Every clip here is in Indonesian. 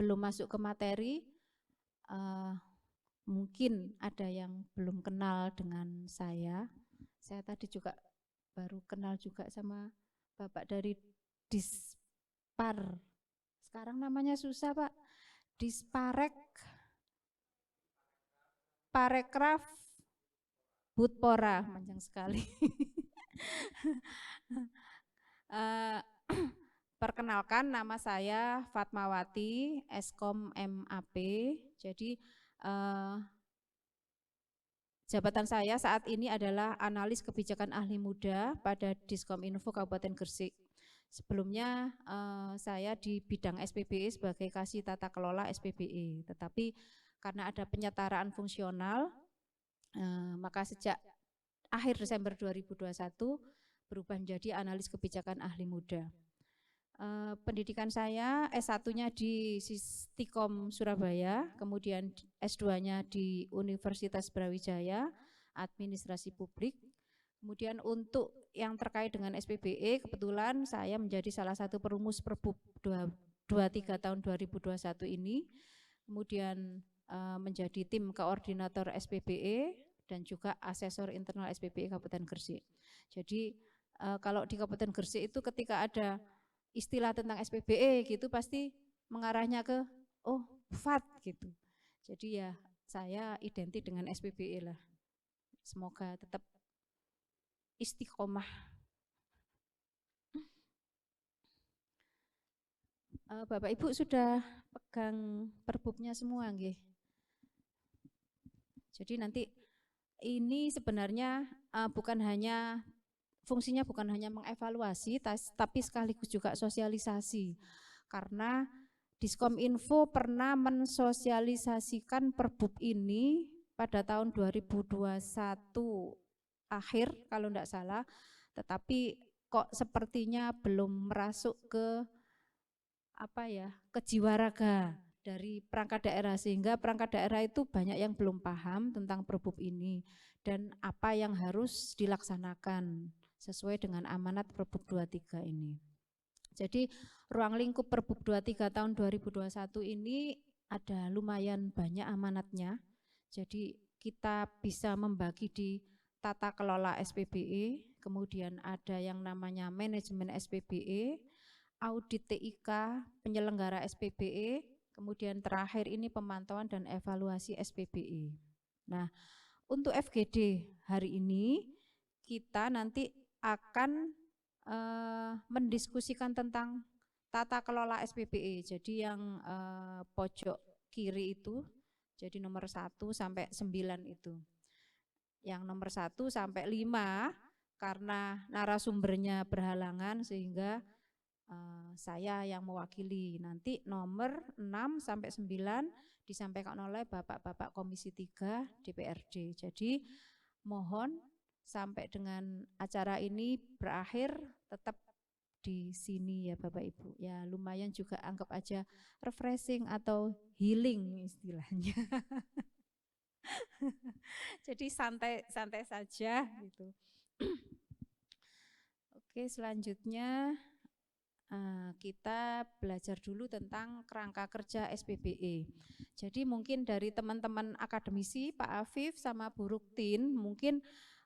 sebelum masuk ke materi, mungkin ada yang belum kenal dengan saya. Saya tadi juga baru kenal juga sama Bapak dari Dispar. Sekarang namanya susah Pak. Parekraf Butpora, panjang sekali. Perkenalkan, nama saya Fatmawati, Eskom MAP. Jadi jabatan saya saat ini adalah analis kebijakan ahli muda pada Diskominfo Kabupaten Gresik. Sebelumnya saya di bidang SPBE sebagai kasih tata kelola SPBE, tetapi karena ada penyetaraan fungsional, maka sejak akhir Desember 2021 berubah menjadi analis kebijakan ahli muda. Pendidikan saya S1-nya di Sistikom Surabaya, kemudian S2-nya di Universitas Brawijaya, Administrasi Publik. Kemudian untuk yang terkait dengan SPBE, kebetulan saya menjadi salah satu perumus Perbup 23 tahun 2021 ini, kemudian menjadi tim koordinator SPBE dan juga asesor internal SPBE Kabupaten Gresik. Jadi kalau di Kabupaten Gresik itu ketika ada istilah tentang SPBE gitu pasti mengarahnya ke FAT gitu. Jadi ya saya identik dengan SPBE lah. Semoga tetap istiqomah. Bapak Ibu sudah pegang perbubnya semua nggih. Jadi nanti ini sebenarnya fungsinya bukan hanya mengevaluasi, tapi sekaligus juga sosialisasi. Karena Diskominfo pernah mensosialisasikan perbub ini pada tahun 2021 akhir kalau tidak salah, tetapi kok sepertinya belum merasuk ke jiwa raga dari perangkat daerah, sehingga perangkat daerah itu banyak yang belum paham tentang perbub ini dan apa yang harus dilaksanakan sesuai dengan amanat Perbub 23 ini. Jadi ruang lingkup Perbub 23 tahun 2021 ini ada lumayan banyak amanatnya. Jadi kita bisa membagi di tata kelola SPBE, kemudian ada yang namanya manajemen SPBE, audit TIK, penyelenggara SPBE, kemudian terakhir ini pemantauan dan evaluasi SPBE. Nah, untuk FGD hari ini kita nanti akan mendiskusikan tentang tata kelola SPBE. Jadi yang pojok kiri itu, jadi nomor 1 sampai 9 itu. Yang nomor 1 sampai 5 karena narasumbernya berhalangan sehingga saya yang mewakili. Nanti nomor 6 sampai 9 disampaikan oleh Bapak-Bapak Komisi 3 DPRD. Jadi mohon sampai dengan acara ini berakhir tetap di sini ya Bapak Ibu. Ya lumayan juga anggap aja refreshing atau healing istilahnya. Jadi santai-santai saja gitu. Oke, selanjutnya kita belajar dulu tentang kerangka kerja SPBE. Jadi mungkin dari teman-teman akademisi Pak Afif sama Bu Ruktin mungkin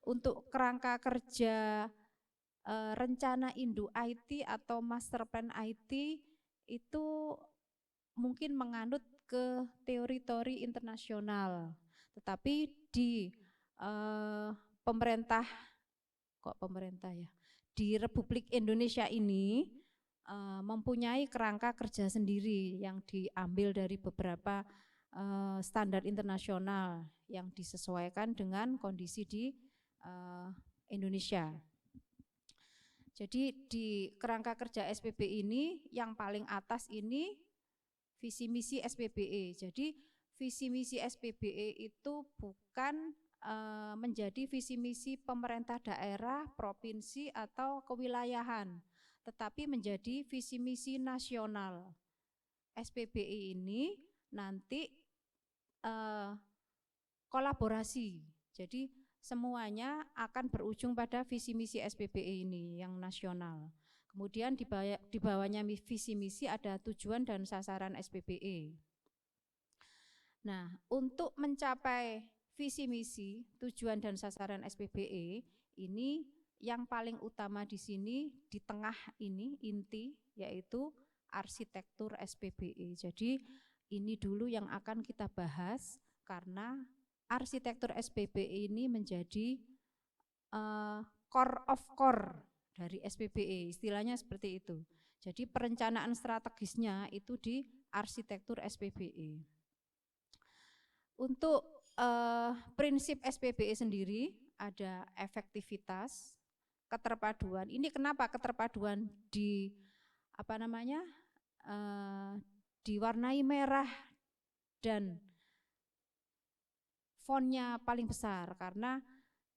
untuk kerangka kerja rencana Induk IT atau Master Plan IT itu mungkin menganut ke teori-teori internasional. Tetapi di pemerintah di Republik Indonesia ini mempunyai kerangka kerja sendiri yang diambil dari beberapa standar internasional yang disesuaikan dengan kondisi di Indonesia. Jadi di kerangka kerja SPBE ini yang paling atas ini visi misi SPBE. Jadi visi misi SPBE itu bukan menjadi visi misi pemerintah daerah, provinsi atau kewilayahan, tetapi menjadi visi misi nasional. SPBE ini nanti kolaborasi. Jadi semuanya akan berujung pada visi misi SPBE ini yang nasional. Kemudian di bawahnya visi misi ada tujuan dan sasaran SPBE. Nah, untuk mencapai visi misi, tujuan dan sasaran SPBE ini yang paling utama di sini di tengah ini inti yaitu arsitektur SPBE. Jadi ini dulu yang akan kita bahas karena arsitektur SPBE ini menjadi core of core dari SPBE, istilahnya seperti itu. Jadi perencanaan strategisnya itu di arsitektur SPBE. Untuk prinsip SPBE sendiri ada efektivitas, keterpaduan. Ini kenapa keterpaduan diwarnai merah dan fontnya paling besar karena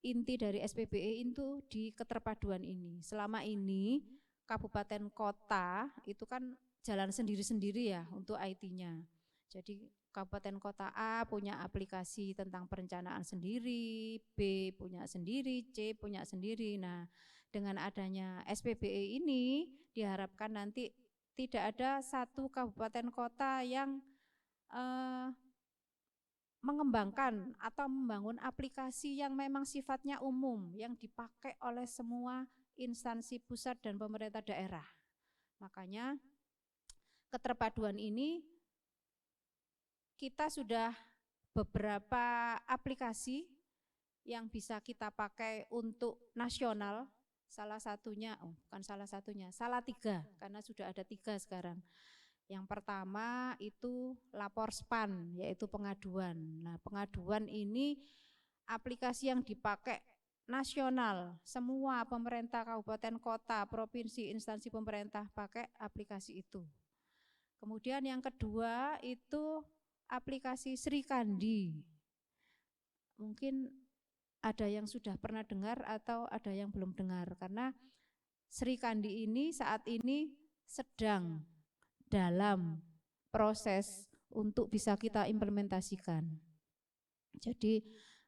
inti dari SPBE itu di keterpaduan ini. Selama ini kabupaten kota itu kan jalan sendiri-sendiri ya untuk IT-nya. Jadi kabupaten kota A punya aplikasi tentang perencanaan sendiri, B punya sendiri, C punya sendiri. Nah, dengan adanya SPBE ini diharapkan nanti tidak ada satu kabupaten kota yang mengembangkan atau membangun aplikasi yang memang sifatnya umum, yang dipakai oleh semua instansi pusat dan pemerintah daerah. Makanya keterpaduan ini kita sudah beberapa aplikasi yang bisa kita pakai untuk nasional, salah satunya, salah tiga, karena sudah ada 3 sekarang. Yang pertama itu Laporspan, yaitu pengaduan. Nah, pengaduan ini aplikasi yang dipakai nasional, semua pemerintah kabupaten kota, provinsi, instansi pemerintah pakai aplikasi itu. Kemudian yang kedua itu aplikasi Srikandi. Mungkin ada yang sudah pernah dengar atau ada yang belum dengar, karena Srikandi ini saat ini sedang dalam proses untuk bisa kita implementasikan. Jadi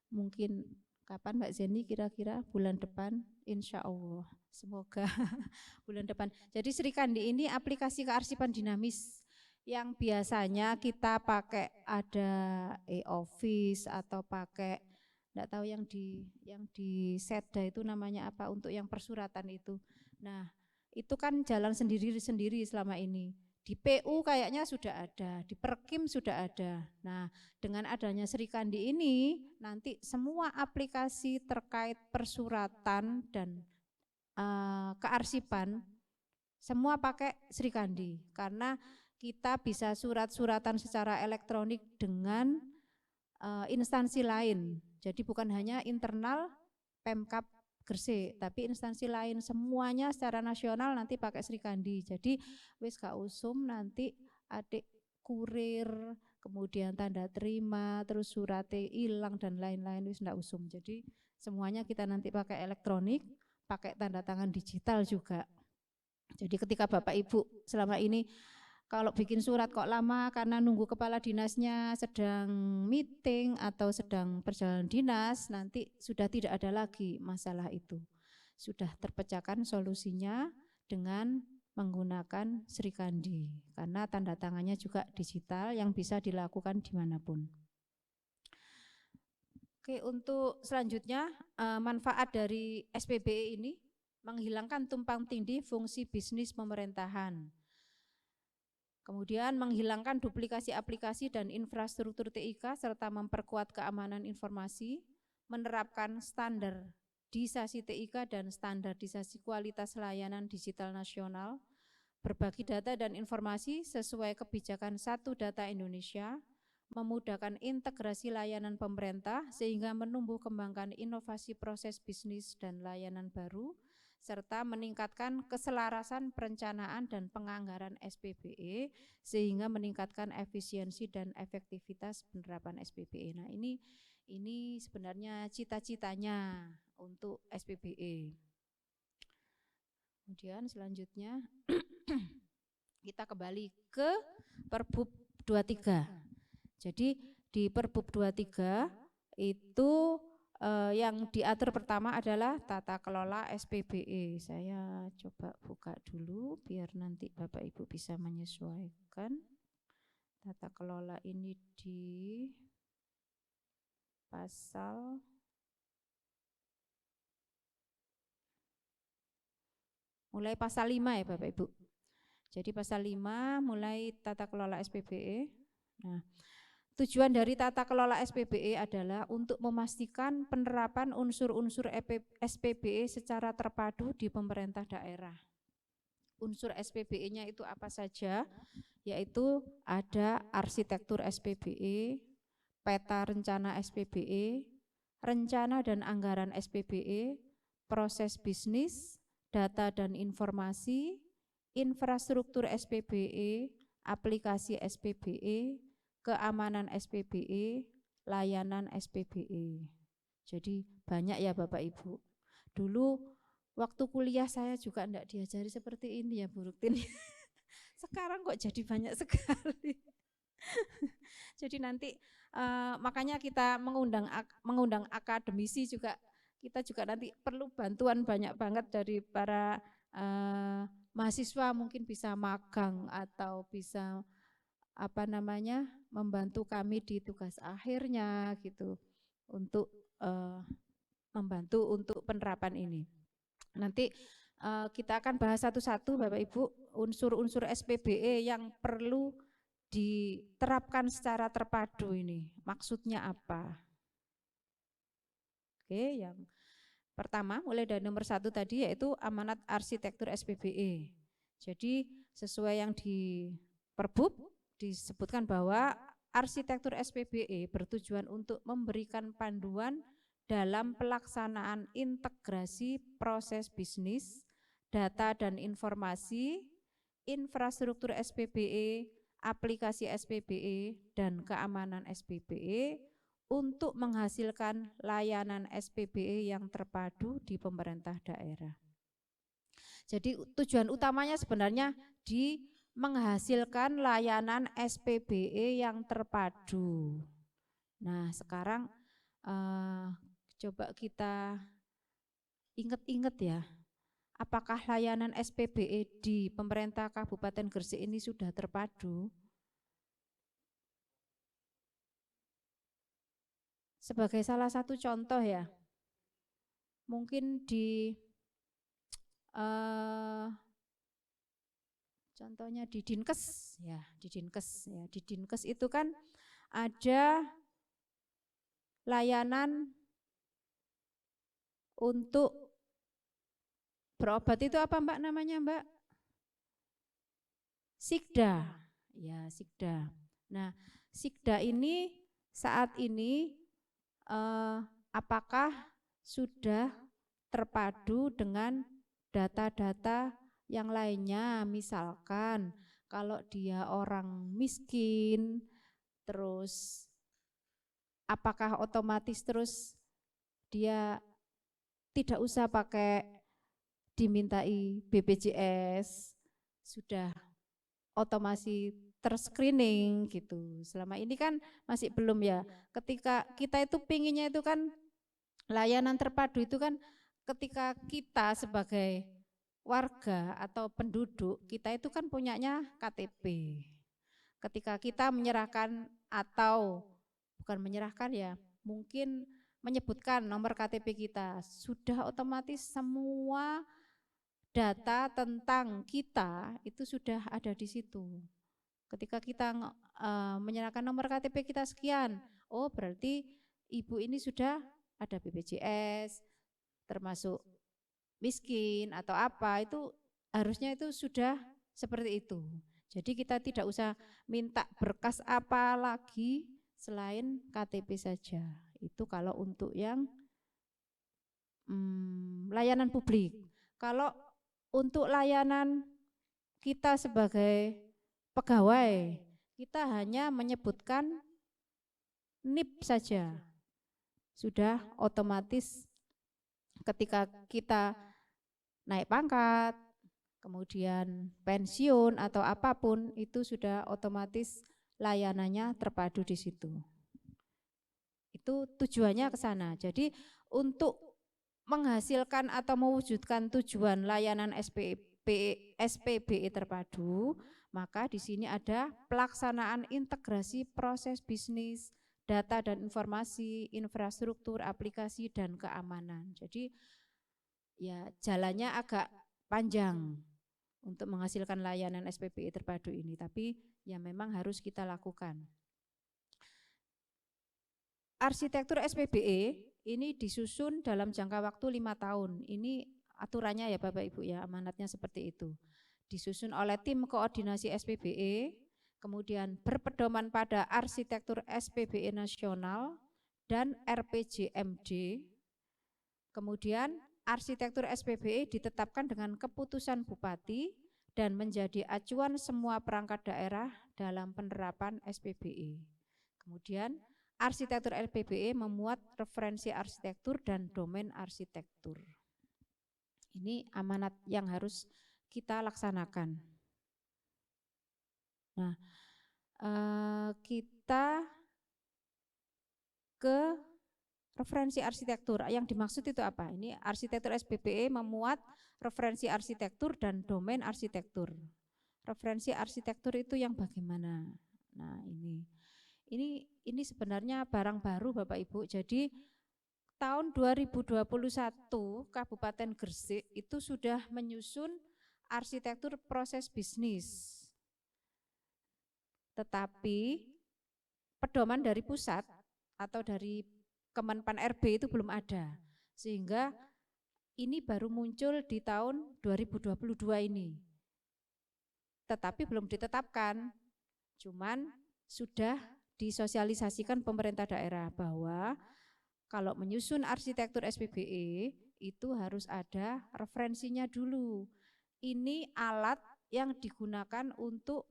mungkin kapan Mbak Zeni kira-kira bulan depan, insya Allah, semoga bulan depan. Jadi Srikandi ini aplikasi kearsipan dinamis yang biasanya kita pakai ada e-office atau pakai enggak tahu yang di Seda itu namanya apa untuk yang persuratan itu. Nah, itu kan jalan sendiri-sendiri selama ini. Di PU kayaknya sudah ada, di Perkim sudah ada. Nah, dengan adanya Srikandi ini, nanti semua aplikasi terkait persuratan dan kearsipan, semua pakai Srikandi. Karena kita bisa surat-suratan secara elektronik dengan instansi lain. Jadi bukan hanya internal Pemkab Gresik, tapi instansi lain semuanya secara nasional nanti pakai Srikandi. Jadi wis gak usum nanti adik kurir, kemudian tanda terima, terus suratnya hilang dan lain-lain, wis ndak usum. Jadi semuanya kita nanti pakai elektronik, pakai tanda tangan digital juga. Jadi ketika Bapak Ibu selama ini kalau bikin surat kok lama karena nunggu kepala dinasnya sedang meeting atau sedang perjalanan dinas, nanti sudah tidak ada lagi masalah itu. Sudah terpecahkan solusinya dengan menggunakan Srikandi, karena tanda tangannya juga digital yang bisa dilakukan dimanapun. Oke, untuk selanjutnya manfaat dari SPBE ini menghilangkan tumpang tindih fungsi bisnis pemerintahan. Kemudian menghilangkan duplikasi aplikasi dan infrastruktur TIK serta memperkuat keamanan informasi, menerapkan standarisasi TIK dan standarisasi kualitas layanan digital nasional, berbagi data dan informasi sesuai kebijakan Satu Data Indonesia, memudahkan integrasi layanan pemerintah sehingga menumbuh kembangkan inovasi proses bisnis dan layanan baru, serta meningkatkan keselarasan perencanaan dan penganggaran SPBE sehingga meningkatkan efisiensi dan efektivitas penerapan SPBE. Nah, ini sebenarnya cita-citanya untuk SPBE. Kemudian selanjutnya kita kembali ke Perbub 23. Jadi di Perbub 23 itu yang diatur pertama adalah tata kelola SPBE. Saya coba buka dulu biar nanti Bapak Ibu bisa menyesuaikan. Tata kelola ini di pasal mulai pasal 5 ya Bapak Ibu. Jadi pasal 5 mulai tata kelola SPBE. Nah, tujuan dari tata kelola SPBE adalah untuk memastikan penerapan unsur-unsur SPBE secara terpadu di pemerintah daerah. Unsur SPBE-nya itu apa saja? Yaitu ada arsitektur SPBE, peta rencana SPBE, rencana dan anggaran SPBE, proses bisnis, data dan informasi, infrastruktur SPBE, aplikasi SPBE, keamanan SPBE, layanan SPBE. Jadi banyak ya Bapak Ibu. Dulu waktu kuliah saya juga enggak diajari seperti ini ya Bu Ruktin. Sekarang kok jadi banyak sekali. Jadi nanti makanya kita mengundang akademisi juga, kita juga nanti perlu bantuan banyak banget dari para mahasiswa, mungkin bisa magang atau bisa membantu kami di tugas akhirnya gitu untuk membantu untuk penerapan ini. Nanti kita akan bahas satu-satu Bapak Ibu unsur-unsur SPBE yang perlu diterapkan secara terpadu ini. Maksudnya apa? Oke, yang pertama mulai dari nomor 1 tadi yaitu amanat arsitektur SPBE. Jadi sesuai yang di Perbub disebutkan bahwa arsitektur SPBE bertujuan untuk memberikan panduan dalam pelaksanaan integrasi proses bisnis, data dan informasi, infrastruktur SPBE, aplikasi SPBE, dan keamanan SPBE untuk menghasilkan layanan SPBE yang terpadu di pemerintah daerah. Jadi tujuan utamanya sebenarnya di menghasilkan layanan SPBE yang terpadu. Nah, sekarang coba kita ingat-ingat ya, apakah layanan SPBE di pemerintah Kabupaten Gresik ini sudah terpadu? Sebagai salah satu contoh ya, mungkin di contohnya di Dinkes ya, di Dinkes itu kan ada layanan untuk berobat, itu apa Mbak namanya Mbak? Sikda. Ya, Sikda. Nah, Sikda ini saat ini apakah sudah terpadu dengan data-data yang lainnya? Misalkan kalau dia orang miskin, terus apakah otomatis terus dia tidak usah pakai dimintai BPJS, sudah otomasi terscreening gitu. Selama ini kan masih belum ya. Ketika kita itu pinginnya itu kan layanan terpadu itu kan ketika kita sebagai warga atau penduduk, kita itu kan punyanya KTP. Ketika kita menyerahkan atau bukan menyerahkan ya, mungkin menyebutkan nomor KTP kita, sudah otomatis semua data tentang kita itu sudah ada di situ. Ketika kita menyerahkan nomor KTP kita sekian, oh berarti ibu ini sudah ada BPJS, termasuk miskin atau apa, itu harusnya itu sudah seperti itu. Jadi kita tidak usah minta berkas apa lagi selain KTP saja. Itu kalau untuk yang layanan publik. Kalau untuk layanan kita sebagai pegawai, kita hanya menyebutkan NIP saja. Sudah otomatis ketika kita naik pangkat, kemudian pensiun atau apapun, itu sudah otomatis layanannya terpadu di situ. Itu tujuannya ke sana. Jadi untuk menghasilkan atau mewujudkan tujuan layanan SPBE terpadu, maka di sini ada pelaksanaan integrasi proses bisnis, data dan informasi, infrastruktur, aplikasi, dan keamanan. Jadi ya jalannya agak panjang untuk menghasilkan layanan SPBE terpadu ini, tapi ya memang harus kita lakukan. Arsitektur SPBE ini disusun dalam jangka waktu 5 tahun. Ini aturannya ya Bapak Ibu ya, amanatnya seperti itu. Disusun oleh tim koordinasi SPBE, kemudian berpedoman pada arsitektur SPBE nasional dan RPJMD. Kemudian arsitektur SPBE ditetapkan dengan keputusan Bupati dan menjadi acuan semua perangkat daerah dalam penerapan SPBE. Kemudian arsitektur SPBE memuat referensi arsitektur dan domain arsitektur. Ini amanat yang harus kita laksanakan. Nah, kita ke referensi arsitektur. Yang dimaksud itu apa? Ini arsitektur SPBE memuat referensi arsitektur dan domain arsitektur. Referensi arsitektur itu yang bagaimana? Nah, ini sebenarnya barang baru Bapak Ibu. Jadi tahun 2021 Kabupaten Gresik itu sudah menyusun arsitektur proses bisnis. Tetapi pedoman dari pusat atau dari Kemenpan RB itu belum ada. Sehingga ini baru muncul di tahun 2022 ini. Tetapi belum ditetapkan. Cuman sudah disosialisasikan pemerintah daerah bahwa kalau menyusun arsitektur SPBE itu harus ada referensinya dulu. Ini alat yang digunakan untuk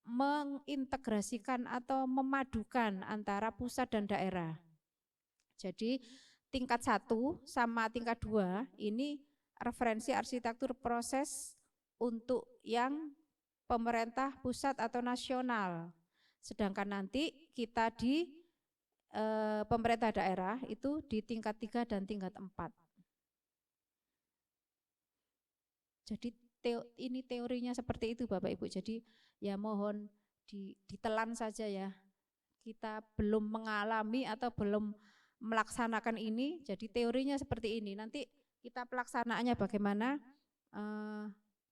mengintegrasikan atau memadukan antara pusat dan daerah. Jadi tingkat 1 sama tingkat 2 ini referensi arsitektur proses untuk yang pemerintah pusat atau nasional. Sedangkan nanti kita di pemerintah daerah itu di tingkat 3 dan tingkat 4. Jadi ini teorinya seperti itu Bapak Ibu. Jadi ya mohon ditelan saja ya. Kita belum mengalami atau belum melaksanakan ini, jadi teorinya seperti ini. Nanti kita pelaksanaannya bagaimana?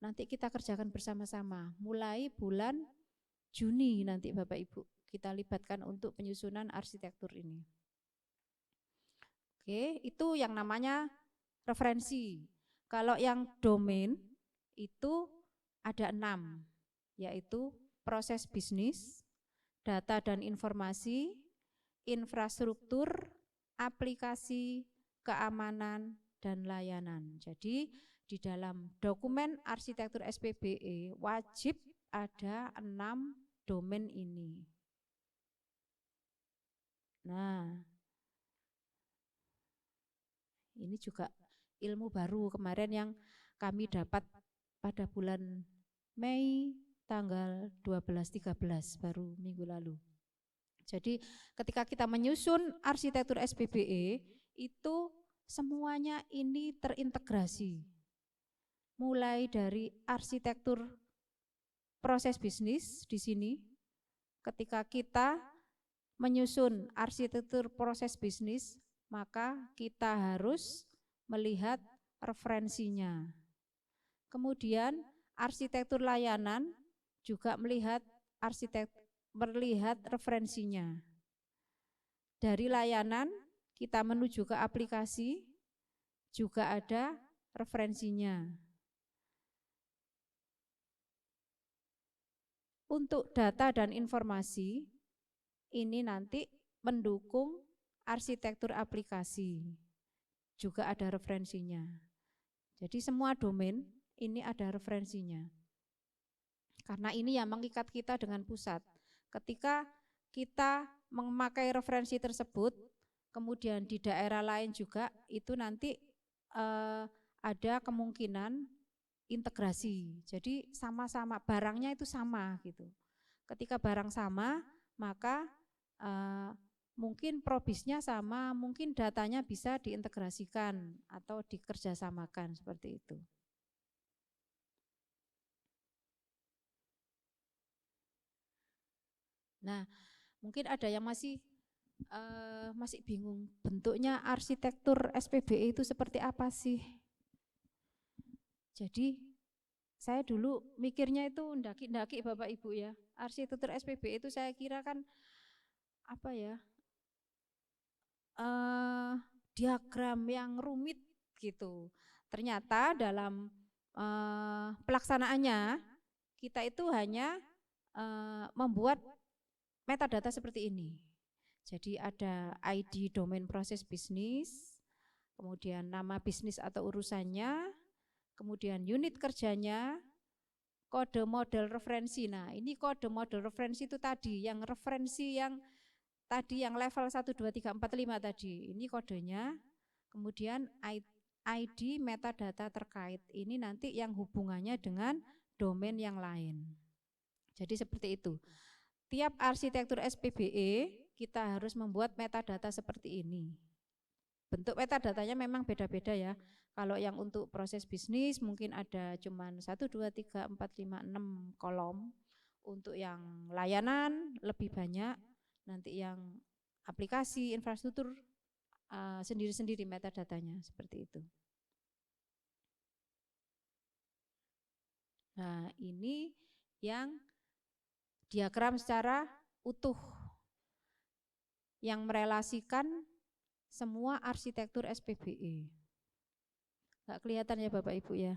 Nanti kita kerjakan bersama-sama. Mulai bulan Juni nanti Bapak Ibu kita libatkan untuk penyusunan arsitektur ini. Oke, itu yang namanya referensi. Kalau yang domain itu ada 6, yaitu proses bisnis, data dan informasi, infrastruktur, aplikasi, keamanan, dan layanan. Jadi di dalam dokumen arsitektur SPBE wajib ada 6 domain ini. Nah, ini juga ilmu baru kemarin yang kami dapat pada bulan Mei tanggal 12-13 baru minggu lalu. Jadi ketika kita menyusun arsitektur SPBE itu semuanya ini terintegrasi. Mulai dari arsitektur proses bisnis di sini, ketika kita menyusun arsitektur proses bisnis, maka kita harus melihat referensinya. Kemudian arsitektur layanan juga melihat referensinya. Dari layanan kita menuju ke aplikasi juga ada referensinya. Untuk data dan informasi ini nanti mendukung arsitektur aplikasi, juga ada referensinya. Jadi semua domain ini ada referensinya. Karena ini yang mengikat kita dengan pusat. Ketika kita memakai referensi tersebut, kemudian di daerah lain juga itu nanti ada kemungkinan integrasi. Jadi sama-sama barangnya itu sama gitu. Ketika barang sama, maka mungkin probisnya sama, mungkin datanya bisa diintegrasikan atau dikerjasamakan seperti itu. Nah, mungkin ada yang masih bingung bentuknya arsitektur SPBE itu seperti apa sih. Jadi saya dulu mikirnya itu ndaki-ndaki Bapak Ibu ya. Arsitektur SPBE itu saya kira kan apa ya, diagram yang rumit gitu. Ternyata dalam pelaksanaannya kita itu hanya membuat metadata seperti ini. Jadi ada ID domain proses bisnis, kemudian nama bisnis atau urusannya, kemudian unit kerjanya, kode model referensi. Nah, ini kode model referensi itu tadi, yang referensi yang tadi yang level 1, 2, 3, 4, 5 tadi. Ini kodenya, kemudian ID metadata terkait. Ini nanti yang hubungannya dengan domain yang lain. Jadi seperti itu. Tiap arsitektur SPBE kita harus membuat metadata seperti ini. Bentuk metadatanya memang beda-beda ya. Kalau yang untuk proses bisnis mungkin ada cuman 1, 2, 3, 4, 5, 6 kolom. Untuk yang layanan lebih banyak. Nanti yang aplikasi, infrastruktur sendiri-sendiri metadatanya seperti itu. Nah, ini yang diagram secara utuh yang merelasikan semua arsitektur SPBE. Nggak kelihatan ya Bapak Ibu ya?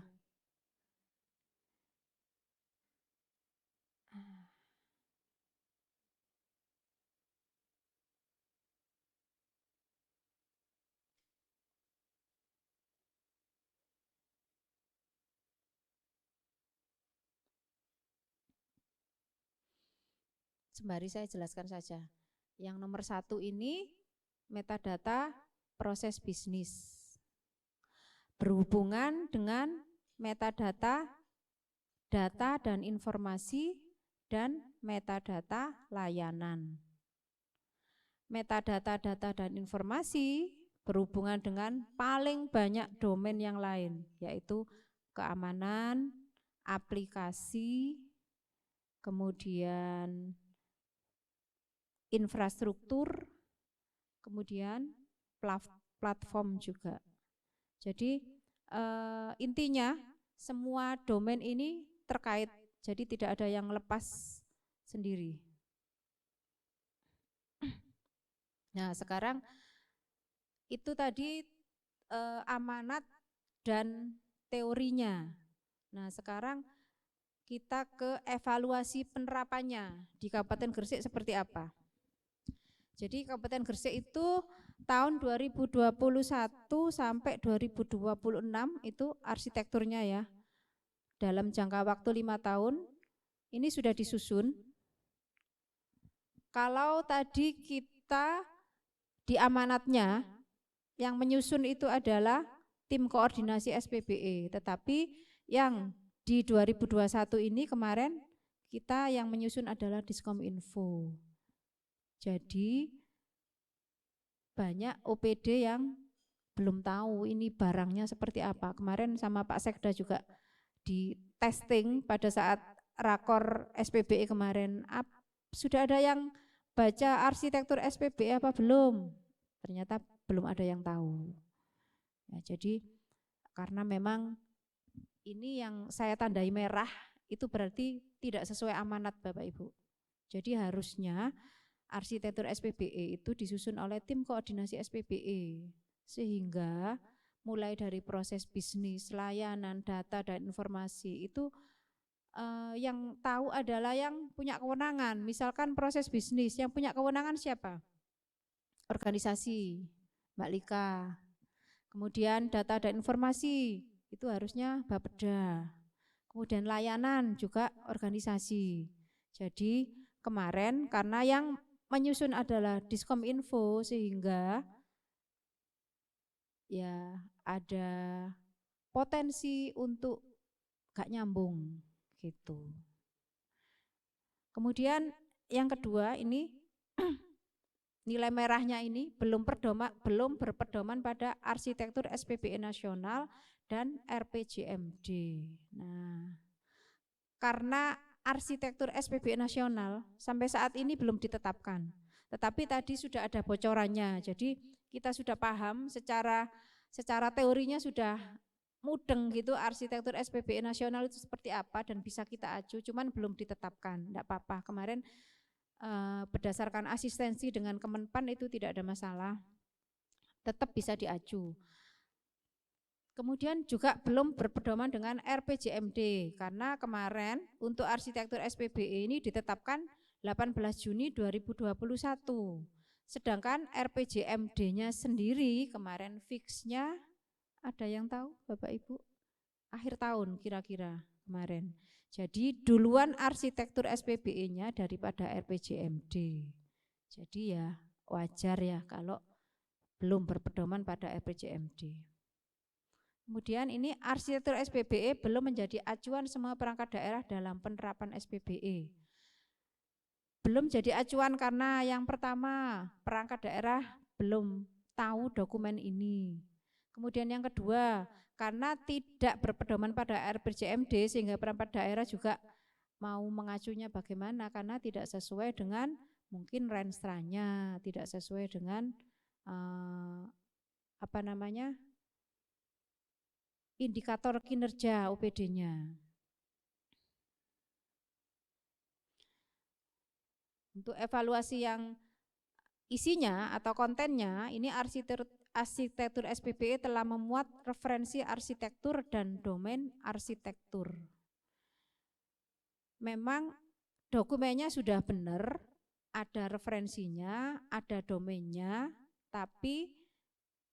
Sembari saya jelaskan saja. Yang nomor 1 ini metadata proses bisnis. Berhubungan dengan metadata data dan informasi dan metadata layanan. Metadata data dan informasi berhubungan dengan paling banyak domain yang lain, yaitu keamanan, aplikasi, kemudian infrastruktur, kemudian platform juga. Jadi intinya semua domain ini terkait, jadi tidak ada yang lepas sendiri. Nah, sekarang itu tadi amanat dan teorinya. Nah, sekarang kita ke evaluasi penerapannya di Kabupaten Gresik seperti apa. Jadi Kabupaten Gresik itu tahun 2021 sampai 2026 itu arsitekturnya ya. Dalam jangka waktu 5 tahun ini sudah disusun. Kalau tadi kita di amanatnya yang menyusun itu adalah tim koordinasi SPBE, tetapi yang di 2021 ini kemarin kita yang menyusun adalah Diskominfo. Jadi banyak OPD yang belum tahu ini barangnya seperti apa. Kemarin sama Pak Sekda juga di testing pada saat rakor SPBE kemarin. Sudah ada yang baca arsitektur SPBE apa belum? Ternyata belum ada yang tahu. Ya, jadi karena memang ini yang saya tandai merah itu berarti tidak sesuai amanat Bapak Ibu. Jadi harusnya arsitektur SPBE itu disusun oleh tim koordinasi SPBE sehingga mulai dari proses bisnis, layanan, data dan informasi itu yang tahu adalah yang punya kewenangan. Misalkan proses bisnis yang punya kewenangan siapa? Organisasi, Mbak Lika. Kemudian data dan informasi itu harusnya Bapeda. Kemudian layanan juga organisasi. Jadi kemarin karena yang menyusun adalah Diskominfo sehingga ya ada potensi untuk gak nyambung gitu. Kemudian yang kedua ini nilai merahnya ini belum berpedoman pada arsitektur SPBE nasional dan RPJMD. Nah, karena arsitektur SPBE nasional sampai saat ini belum ditetapkan, tetapi tadi sudah ada bocorannya. Jadi kita sudah paham secara teorinya sudah mudeng gitu arsitektur SPBE nasional itu seperti apa dan bisa kita acu, cuman belum ditetapkan. Enggak apa-apa. Kemarin berdasarkan asistensi dengan Kemenpan itu tidak ada masalah, tetap bisa diacu. Kemudian juga belum berpedoman dengan RPJMD karena kemarin untuk arsitektur SPBE ini ditetapkan 18 Juni 2021. Sedangkan RPJMD-nya sendiri kemarin fixnya ada yang tahu Bapak Ibu? Akhir tahun kira-kira kemarin. Jadi duluan arsitektur SPBE-nya daripada RPJMD. Jadi ya wajar ya kalau belum berpedoman pada RPJMD. Kemudian ini arsitektur SPBE belum menjadi acuan semua perangkat daerah dalam penerapan SPBE. Belum jadi acuan karena yang pertama perangkat daerah belum tahu dokumen ini. Kemudian yang kedua, karena tidak berpedoman pada RPJMD sehingga perangkat daerah juga mau mengacunya bagaimana karena tidak sesuai dengan mungkin renstra-nya, tidak sesuai dengan indikator kinerja OPD-nya. Untuk evaluasi yang isinya atau kontennya, ini arsitektur SPBE telah memuat referensi arsitektur dan domain arsitektur. Memang dokumennya sudah benar, ada referensinya, ada domainnya, tapi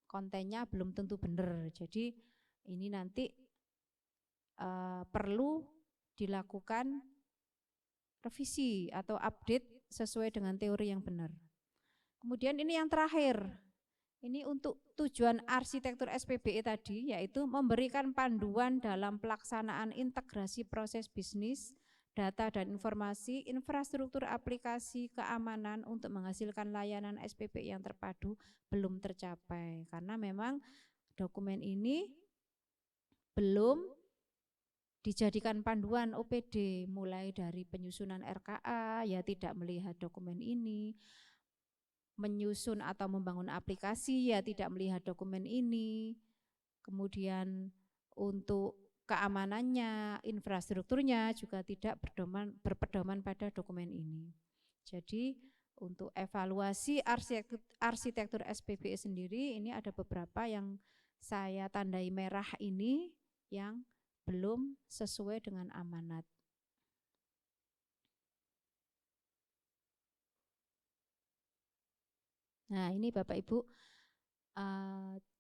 kontennya belum tentu benar. Jadi ini nanti perlu dilakukan revisi atau update sesuai dengan teori yang benar. Kemudian ini yang terakhir, ini untuk tujuan arsitektur SPBE tadi, yaitu memberikan panduan dalam pelaksanaan integrasi proses bisnis, data dan informasi, infrastruktur aplikasi, keamanan untuk menghasilkan layanan SPBE yang terpadu belum tercapai. Karena memang dokumen ini belum dijadikan panduan OPD, mulai dari penyusunan RKA, ya tidak melihat dokumen ini, menyusun atau membangun aplikasi ya tidak melihat dokumen ini, kemudian untuk keamanannya, infrastrukturnya juga tidak berpedoman pada dokumen ini. Jadi untuk evaluasi arsitektur SPBE sendiri ini ada beberapa yang saya tandai merah ini yang belum sesuai dengan amanat. Nah ini Bapak Ibu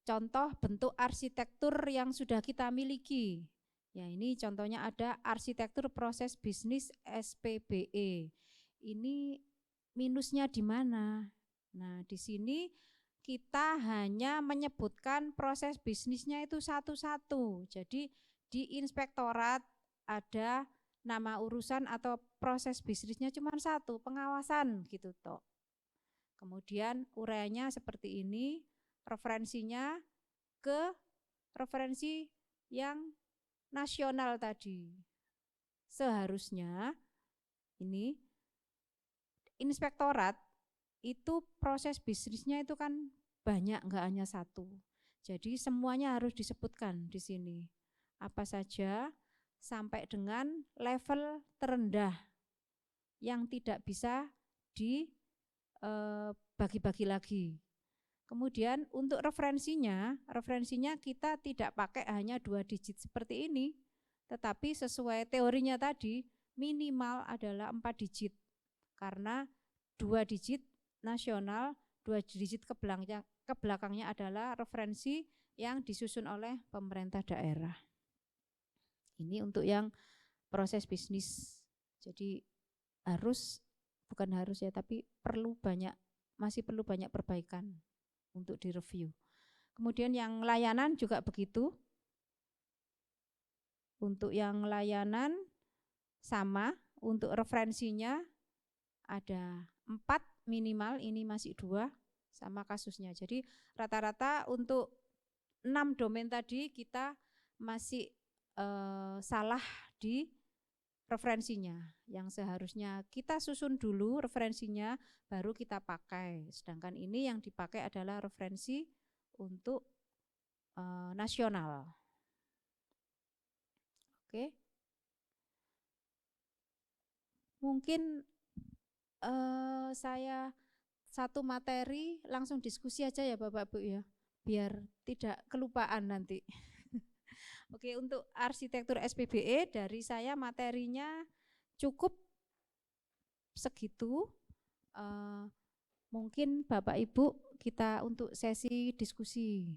contoh bentuk arsitektur yang sudah kita miliki. Ya ini contohnya ada arsitektur proses bisnis SPBE. Ini minusnya di mana? Nah di sini kita hanya menyebutkan proses bisnisnya itu satu-satu. Jadi di inspektorat ada nama urusan atau proses bisnisnya cuma satu, pengawasan gitu toh. Kemudian uraiannya seperti ini, referensinya ke referensi yang nasional tadi. Seharusnya ini inspektorat itu proses bisnisnya itu kan banyak, enggak hanya satu. Jadi semuanya harus disebutkan di sini. Apa saja sampai dengan level terendah yang tidak bisa dibagi-bagi lagi. Kemudian untuk referensinya kita tidak pakai hanya 2 digit seperti ini, tetapi sesuai teorinya tadi minimal adalah 4 digit. Karena 2 digit nasional, 2 digit kebelakangnya adalah referensi yang disusun oleh pemerintah daerah. Ini untuk yang proses bisnis. Jadi bukan harus ya, tapi masih perlu banyak perbaikan untuk direview. Kemudian yang layanan juga begitu. Untuk yang layanan sama, untuk referensinya ada 4 minimal ini masih 2 sama kasusnya. Jadi rata-rata untuk 6 domain tadi kita masih salah di referensinya. Yang seharusnya kita susun dulu referensinya baru kita pakai. Sedangkan ini yang dipakai adalah referensi untuk nasional. Oke. Mungkin saya satu materi langsung diskusi aja ya Bapak Bu ya, biar tidak kelupaan nanti. Oke, untuk arsitektur SPBE dari saya materinya cukup segitu. Mungkin Bapak Ibu kita untuk sesi diskusi.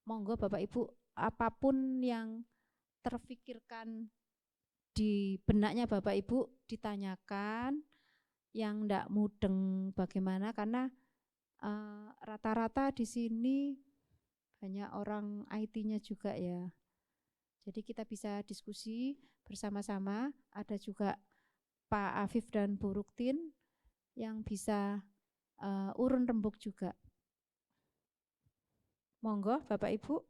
Monggo Bapak Ibu apapun yang terfikirkan di benaknya Bapak Ibu ditanyakan, yang enggak mudeng bagaimana, karena rata-rata di sini banyak orang IT-nya juga ya. Jadi kita bisa diskusi bersama-sama. Ada juga Pak Afif dan Bu Ruktin yang bisa urun rembuk juga. Monggo Bapak Ibu.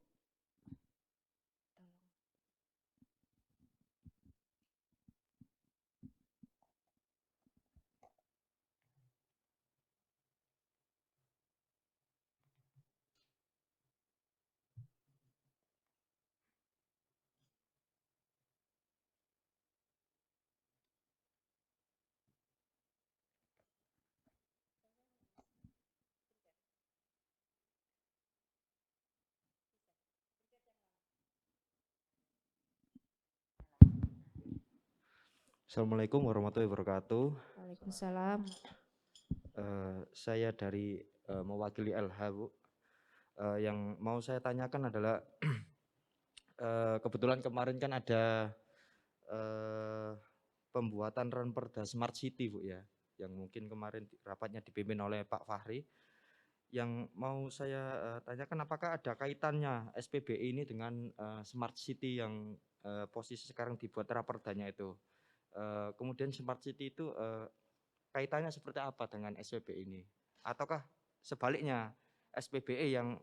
Assalamualaikum warahmatullahi wabarakatuh. Waalaikumsalam. Saya dari mewakili LH, Bu. Yang mau saya tanyakan adalah kebetulan kemarin kan ada pembuatan Ranperda Smart City, Bu ya, yang mungkin kemarin rapatnya dipimpin oleh Pak Fahri. Yang mau saya tanyakan, apakah ada kaitannya SPBE ini dengan Smart City yang posisi sekarang dibuat raperdanya itu? Kemudian Smart City itu kaitannya seperti apa dengan SPBE ini? Ataukah sebaliknya SPBE yang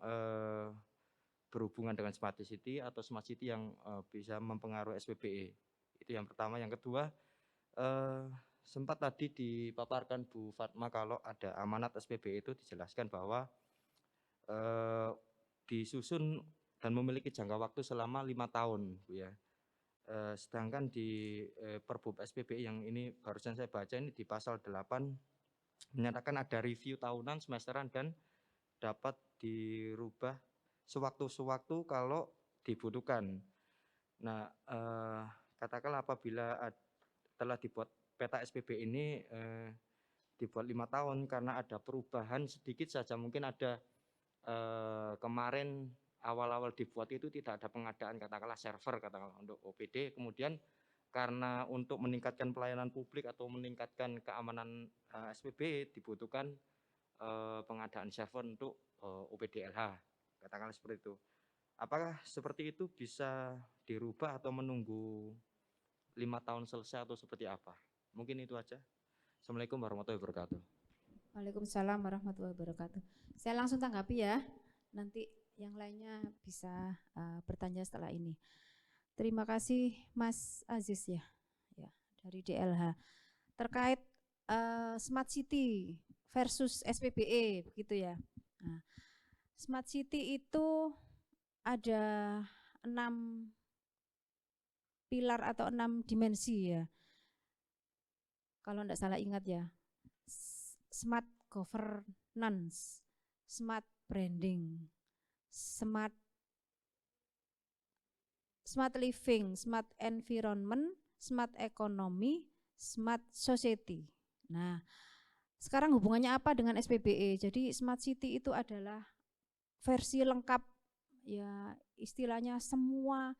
berhubungan dengan Smart City atau Smart City yang bisa mempengaruhi SPBE? Itu yang pertama. Yang kedua, sempat tadi dipaparkan Bu Fatma kalau ada amanat SPBE itu dijelaskan bahwa disusun dan memiliki jangka waktu selama 5 tahun, Bu ya. Sedangkan di Perbub SPBE yang ini barusan saya baca ini di pasal 8 menyatakan ada review tahunan, semesteran, dan dapat dirubah sewaktu-sewaktu kalau dibutuhkan. Nah, katakanlah apabila telah dibuat peta SPBE ini dibuat 5 tahun karena ada perubahan sedikit saja, mungkin ada kemarin awal-awal dibuat itu tidak ada pengadaan katakanlah server katakanlah untuk OPD, kemudian karena untuk meningkatkan pelayanan publik atau meningkatkan keamanan SPBE dibutuhkan pengadaan server untuk OPD LH, katakanlah seperti itu. Apakah seperti itu bisa dirubah atau menunggu 5 tahun selesai atau seperti apa? Mungkin itu aja. Assalamualaikum warahmatullahi wabarakatuh. Waalaikumsalam warahmatullahi wabarakatuh. Saya langsung tanggapi ya. Nanti yang lainnya bisa bertanya setelah ini. Terima kasih Mas Aziz ya, dari DLH. Terkait Smart City versus SPBE begitu ya. Nah, Smart City itu ada 6 pilar atau 6 dimensi ya. Kalau enggak salah ingat ya. Smart governance, smart branding, smart living, smart environment, smart economy, smart society. Nah, sekarang hubungannya apa dengan SPBE? Jadi Smart City itu adalah versi lengkap ya, istilahnya semua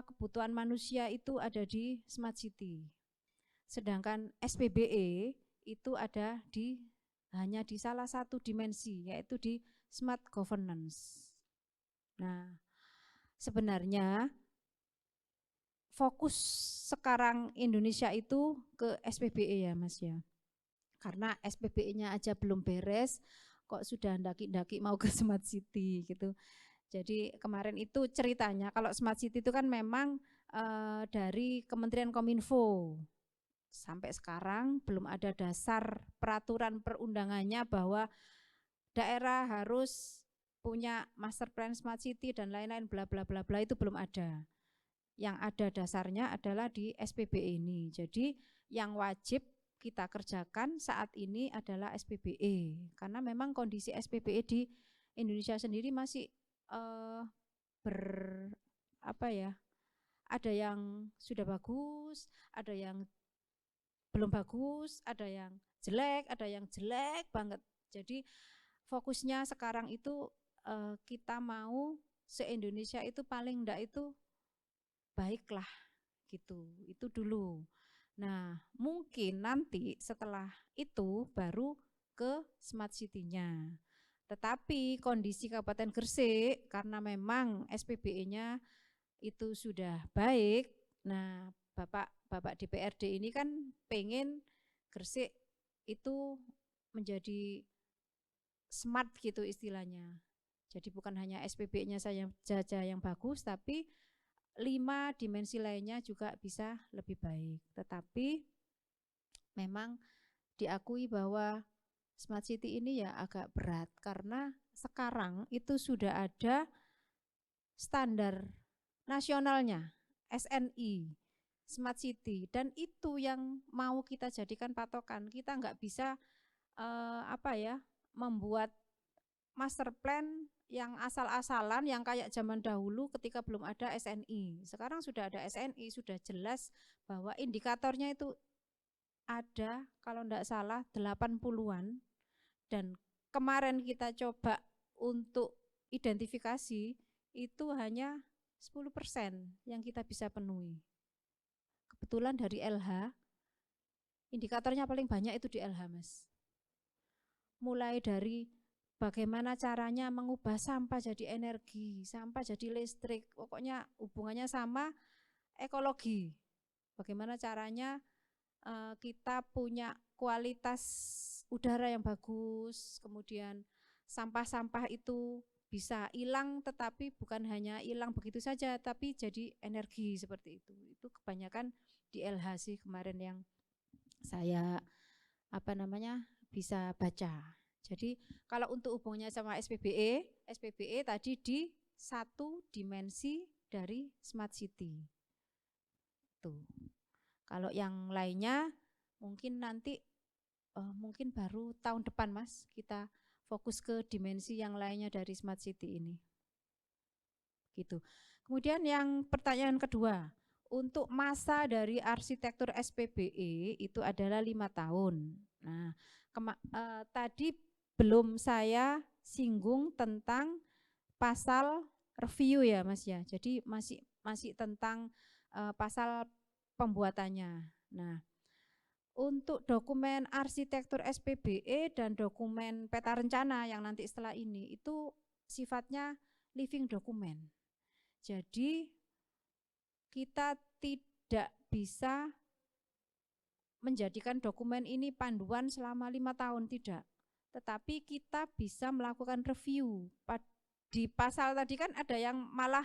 kebutuhan manusia itu ada di Smart City. Sedangkan SPBE itu ada hanya di salah satu dimensi, yaitu di smart governance. Nah, sebenarnya fokus sekarang Indonesia itu ke SPBE ya Mas ya. karena SPBE-nya aja belum beres, kok sudah ndaki-ndaki mau ke Smart City gitu. Jadi kemarin itu ceritanya kalau Smart City itu kan memang dari Kementerian Kominfo. Sampai sekarang belum ada dasar peraturan perundangannya bahwa daerah harus punya master plan Smart City dan lain-lain bla bla bla bla, itu belum ada. Yang ada dasarnya adalah di SPBE ini. Jadi yang wajib kita kerjakan saat ini adalah SPBE, karena memang kondisi SPBE di Indonesia sendiri masih ada yang sudah bagus, ada yang belum bagus, ada yang jelek banget. Jadi fokusnya sekarang itu kita mau se-Indonesia itu paling enggak itu baiklah gitu, itu dulu. Nah mungkin nanti setelah itu baru ke Smart City-nya. Tetapi kondisi Kabupaten Gresik karena memang SPBE-nya itu sudah baik, nah Bapak DPRD ini kan pengen Gresik itu menjadi smart gitu istilahnya. Jadi bukan hanya SPB-nya saja yang bagus, tapi 5 dimensi lainnya juga bisa lebih baik. Tetapi memang diakui bahwa Smart City ini ya agak berat karena sekarang itu sudah ada standar nasionalnya, SNI, Smart City, dan itu yang mau kita jadikan patokan. Kita nggak bisa membuat master plan yang asal-asalan, yang kayak zaman dahulu ketika belum ada SNI. Sekarang sudah ada SNI, sudah jelas bahwa indikatornya itu ada, kalau enggak salah 80-an, dan kemarin kita coba untuk identifikasi itu hanya 10% yang kita bisa penuhi. Kebetulan dari LH, indikatornya paling banyak itu di LH, Mas. Mulai dari bagaimana caranya mengubah sampah jadi energi, sampah jadi listrik, pokoknya hubungannya sama ekologi. Bagaimana caranya kita punya kualitas udara yang bagus, kemudian sampah-sampah itu bisa hilang, tetapi bukan hanya hilang begitu saja, tapi jadi energi seperti itu. Itu kebanyakan di LH sih kemarin yang saya bisa baca. Jadi kalau untuk hubungannya sama SPBE tadi di satu dimensi dari Smart City. Tuh. Kalau yang lainnya mungkin nanti mungkin baru tahun depan, Mas, kita fokus ke dimensi yang lainnya dari Smart City ini. Gitu. Kemudian yang pertanyaan kedua, untuk masa dari arsitektur SPBE itu adalah 5 tahun. Nah, tadi belum saya singgung tentang pasal review ya, Mas ya. Jadi masih tentang pasal pembuatannya. Nah, untuk dokumen arsitektur SPBE dan dokumen peta rencana yang nanti setelah ini itu sifatnya living dokumen. Jadi kita tidak bisa menjadikan dokumen ini panduan selama 5 tahun, tidak. Tetapi kita bisa melakukan review. Di pasal tadi kan ada yang malah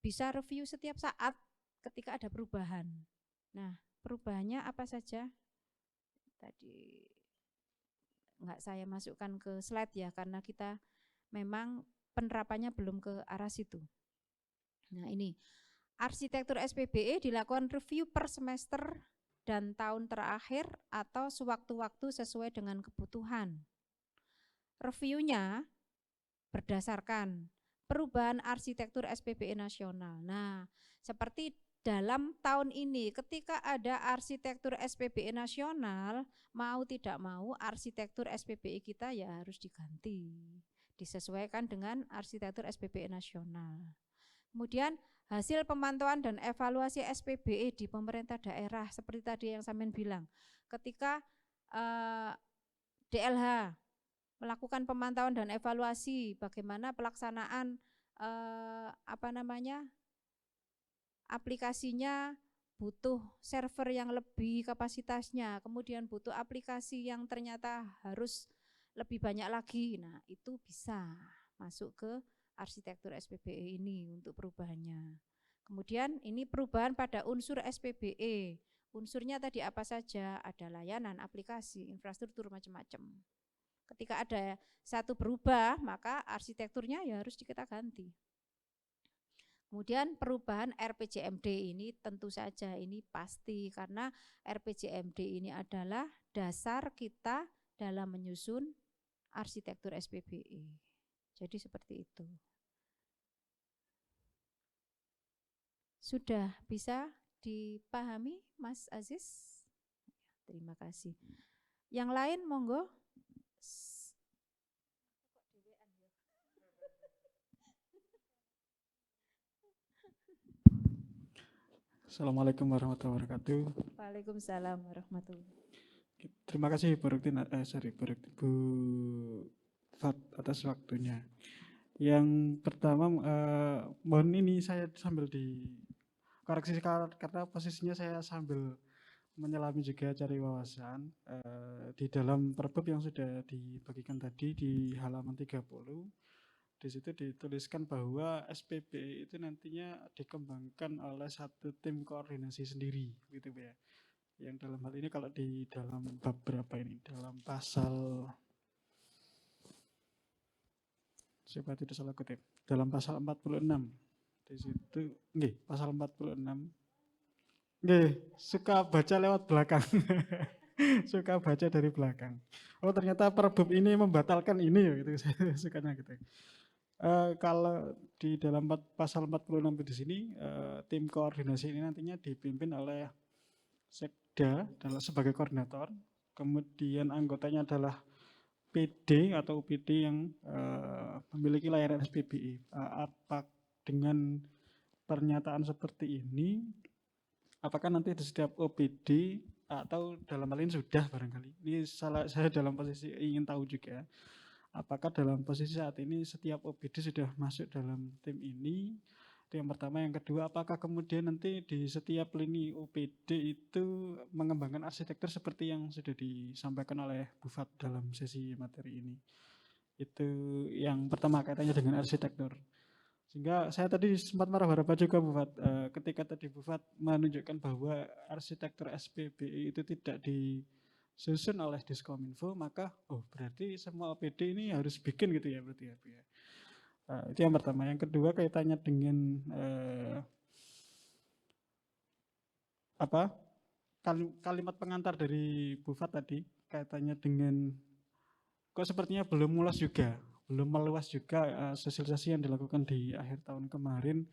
bisa review setiap saat ketika ada perubahan. Nah, perubahannya apa saja? Tadi enggak saya masukkan ke slide ya, karena kita memang penerapannya belum ke arah situ. Nah ini, arsitektur SPBE dilakukan review per semester dan tahun terakhir atau sewaktu-waktu sesuai dengan kebutuhan. Reviewnya berdasarkan perubahan arsitektur SPBE nasional. Nah, seperti dalam tahun ini ketika ada arsitektur SPBE nasional, mau tidak mau arsitektur SPBE kita ya harus diganti, disesuaikan dengan arsitektur SPBE nasional. Kemudian hasil pemantauan dan evaluasi SPBE di pemerintah daerah seperti tadi yang saya bilang, ketika DLH melakukan pemantauan dan evaluasi bagaimana pelaksanaan aplikasinya butuh server yang lebih kapasitasnya, kemudian butuh aplikasi yang ternyata harus lebih banyak lagi. Nah, itu bisa masuk ke arsitektur SPBE ini untuk perubahannya. Kemudian ini perubahan pada unsur SPBE. Unsurnya tadi apa saja? Ada layanan, aplikasi, infrastruktur, macam-macam. Ketika ada satu berubah, maka arsitekturnya ya harus kita ganti. Kemudian perubahan RPJMD ini tentu saja ini pasti, karena RPJMD ini adalah dasar kita dalam menyusun arsitektur SPBE. Jadi seperti itu. Sudah bisa dipahami, Mas Aziz? Terima kasih. Yang lain monggo. Assalamualaikum warahmatullahi wabarakatuh. Waalaikumsalam warahmatullahi wabarakatuh. Terima kasih Bu Fat atas waktunya. Yang pertama, mohon ini saya sambil dikoreksi karena posisinya saya sambil menyelami juga cari wawasan di dalam perbab yang sudah dibagikan tadi di halaman 30. Di situ dituliskan bahwa SPB itu nantinya dikembangkan oleh satu tim koordinasi sendiri, gitu ya. Yang dalam hal ini kalau di dalam bab berapa ini? Dalam pasal, supaya tidak salah kutip, dalam pasal 46. Di situ, pasal 46. Suka baca lewat belakang. Suka baca dari belakang. Oh, ternyata perbab ini membatalkan ini, gitu. Saya sukanya gitu. Kalau di dalam pasal 46 di sini, tim koordinasi ini nantinya dipimpin oleh Sekda sebagai koordinator, kemudian anggotanya adalah PD atau UPD yang memiliki layanan SPBE. Apa dengan pernyataan seperti ini, apakah nanti di setiap OPD atau dalam hal ini sudah barangkali, ini saya dalam posisi ingin tahu juga, apakah dalam posisi saat ini setiap OPD sudah masuk dalam tim ini? Itu yang pertama. Yang kedua, apakah kemudian nanti di setiap lini OPD itu mengembangkan arsitektur seperti yang sudah disampaikan oleh Bu Fat dalam sesi materi ini? Itu yang pertama kaitannya dengan arsitektur. Sehingga saya tadi sempat marah-marah juga Bu Fat, ketika tadi Bu Fat menunjukkan bahwa arsitektur SPBE itu tidak disusun oleh Diskominfo, maka berarti semua OPD ini harus bikin gitu ya berarti ya Bu ya. Itu yang pertama. Yang kedua kaitannya dengan kalimat pengantar dari Bu Fat tadi, kaitannya dengan kok sepertinya belum meluas juga sosialisasi yang dilakukan di akhir tahun kemarin.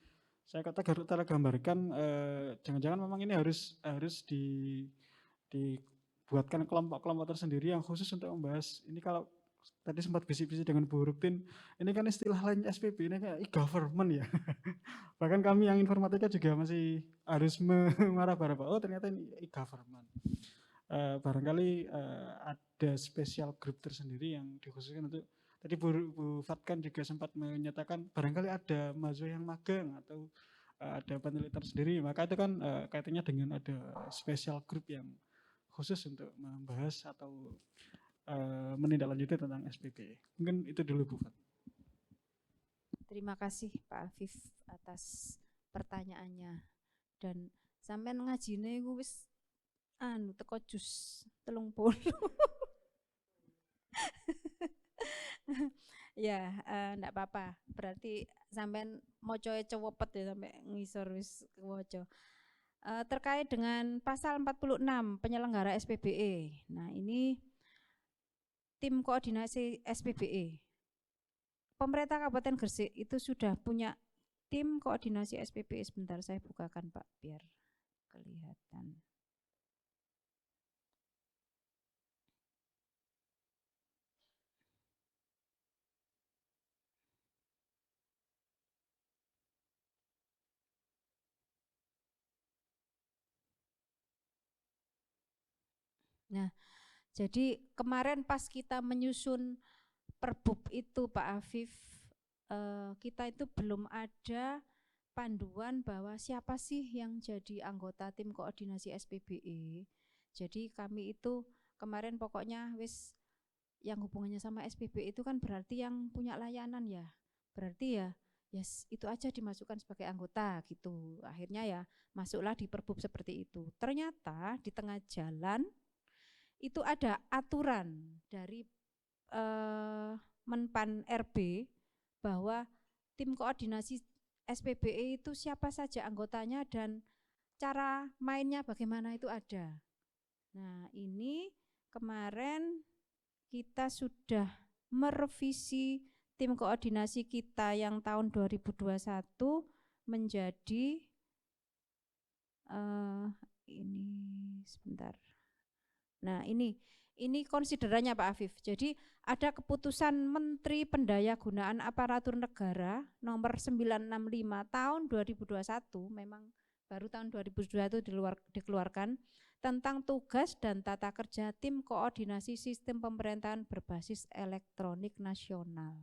Saya tergambarkan jangan-jangan memang ini harus dibuatkan kelompok-kelompok tersendiri yang khusus untuk membahas ini. Kalau tadi sempat bisik-bisik dengan Bu Rutin, ini kan istilah lain SPB, ini kayak e-government ya. Bahkan kami yang informatika juga masih harus marah-marah, oh ternyata ini e-government. Barangkali ada spesial group tersendiri yang dikhususkan untuk, tadi Bu Fat kan juga sempat menyatakan barangkali ada mahasiswa yang magang atau ada penelitian sendiri, maka itu kan kaitannya dengan ada spesial group yang khusus untuk membahas atau menindaklanjuti tentang SPB. Mungkin itu dulu Bu Fat. Terima kasih Pak Afif atas pertanyaannya. Dan sampean ngajine iku wis teko jus 30. Ya, enggak apa-apa. Berarti sampean mocoe cewepet ya sampai ngisor wis waca. Terkait dengan pasal 46 penyelenggara SPBE. Nah, ini tim koordinasi SPBE. Pemerintah Kabupaten Gresik itu sudah punya tim koordinasi SPBE. Sebentar saya bukakan Pak biar kelihatan. Nah, jadi kemarin pas kita menyusun perbub itu Pak Afif, kita itu belum ada panduan bahwa siapa sih yang jadi anggota tim koordinasi SPBE. Jadi kami itu kemarin pokoknya wis yang hubungannya sama SPBE itu kan berarti yang punya layanan ya. Berarti ya yes, itu aja dimasukkan sebagai anggota gitu. Akhirnya ya masuklah di Perbub seperti itu. Ternyata di tengah jalan itu ada aturan dari Menpan RB bahwa tim koordinasi SPBE itu siapa saja anggotanya dan cara mainnya bagaimana itu ada. Nah, ini kemarin kita sudah merevisi tim koordinasi kita yang tahun 2021 menjadi ini sebentar. Nah, ini konsiderannya Pak Afif. Jadi ada keputusan Menteri Pendayagunaan Aparatur Negara nomor 965 tahun 2021, memang baru tahun 2021 dikeluarkan, tentang tugas dan tata kerja tim koordinasi sistem pemerintahan berbasis elektronik nasional.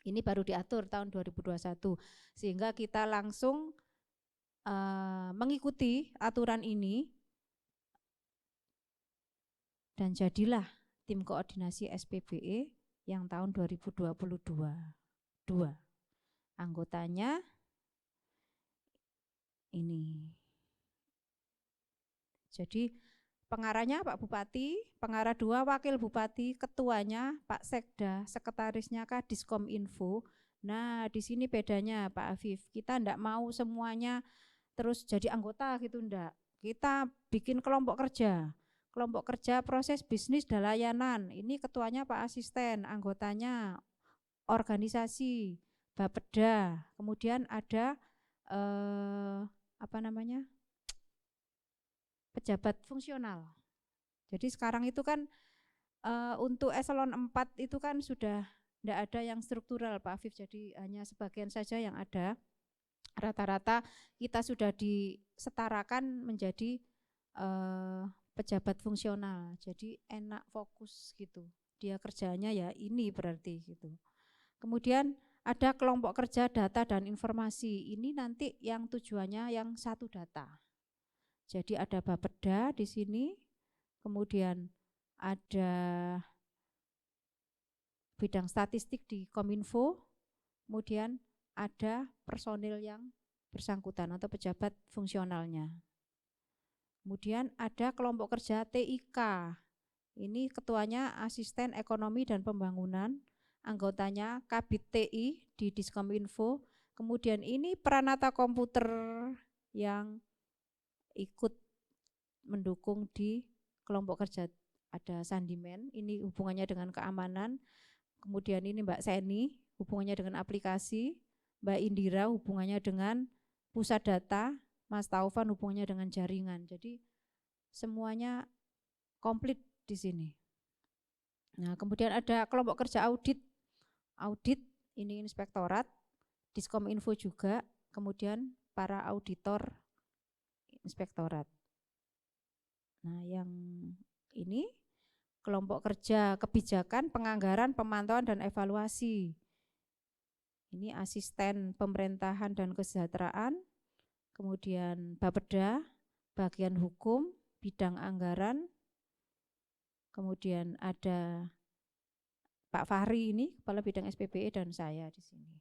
Ini baru diatur tahun 2021, sehingga kita langsung mengikuti aturan ini dan jadilah tim koordinasi SPBE yang tahun 2022. Anggotanya ini. Jadi pengarahnya Pak Bupati, pengarah 2 Wakil Bupati, ketuanya Pak Sekda, sekretarisnya Kadiskominfo. Nah, di sini bedanya Pak Afif, kita enggak mau semuanya terus jadi anggota gitu enggak. Kita bikin kelompok kerja. Kelompok kerja proses bisnis dan layanan. Ini ketuanya Pak Asisten, anggotanya organisasi, Bapeda. Kemudian ada pejabat fungsional. Jadi sekarang itu kan untuk eselon 4 itu kan sudah tidak ada yang struktural Pak Afif, jadi hanya sebagian saja yang ada. Rata-rata kita sudah disetarakan menjadi pejabat fungsional, jadi enak fokus gitu. Dia kerjanya ya ini berarti gitu. Kemudian ada kelompok kerja data dan informasi. Ini nanti yang tujuannya yang satu data. Jadi ada Bapeda di sini, kemudian ada bidang statistik di Kominfo, kemudian ada personil yang bersangkutan atau pejabat fungsionalnya. Kemudian ada kelompok kerja TIK, ini ketuanya Asisten Ekonomi dan Pembangunan, anggotanya Kabid TI di Diskominfo, kemudian ini peranata komputer yang ikut mendukung di kelompok kerja, ada Sandimen, ini hubungannya dengan keamanan, kemudian ini Mbak Seni, hubungannya dengan aplikasi, Mbak Indira hubungannya dengan pusat data, Mas Taufan hubungannya dengan jaringan. Jadi semuanya komplit di sini. Nah, kemudian ada kelompok kerja audit. Audit ini inspektorat, Diskominfo juga, kemudian para auditor inspektorat. Nah, yang ini kelompok kerja kebijakan, penganggaran, pemantauan dan evaluasi. Ini asisten pemerintahan dan kesejahteraan, kemudian Bapeda, bagian hukum, bidang anggaran, kemudian ada Pak Fahri ini, kepala bidang SPBE dan saya di sini.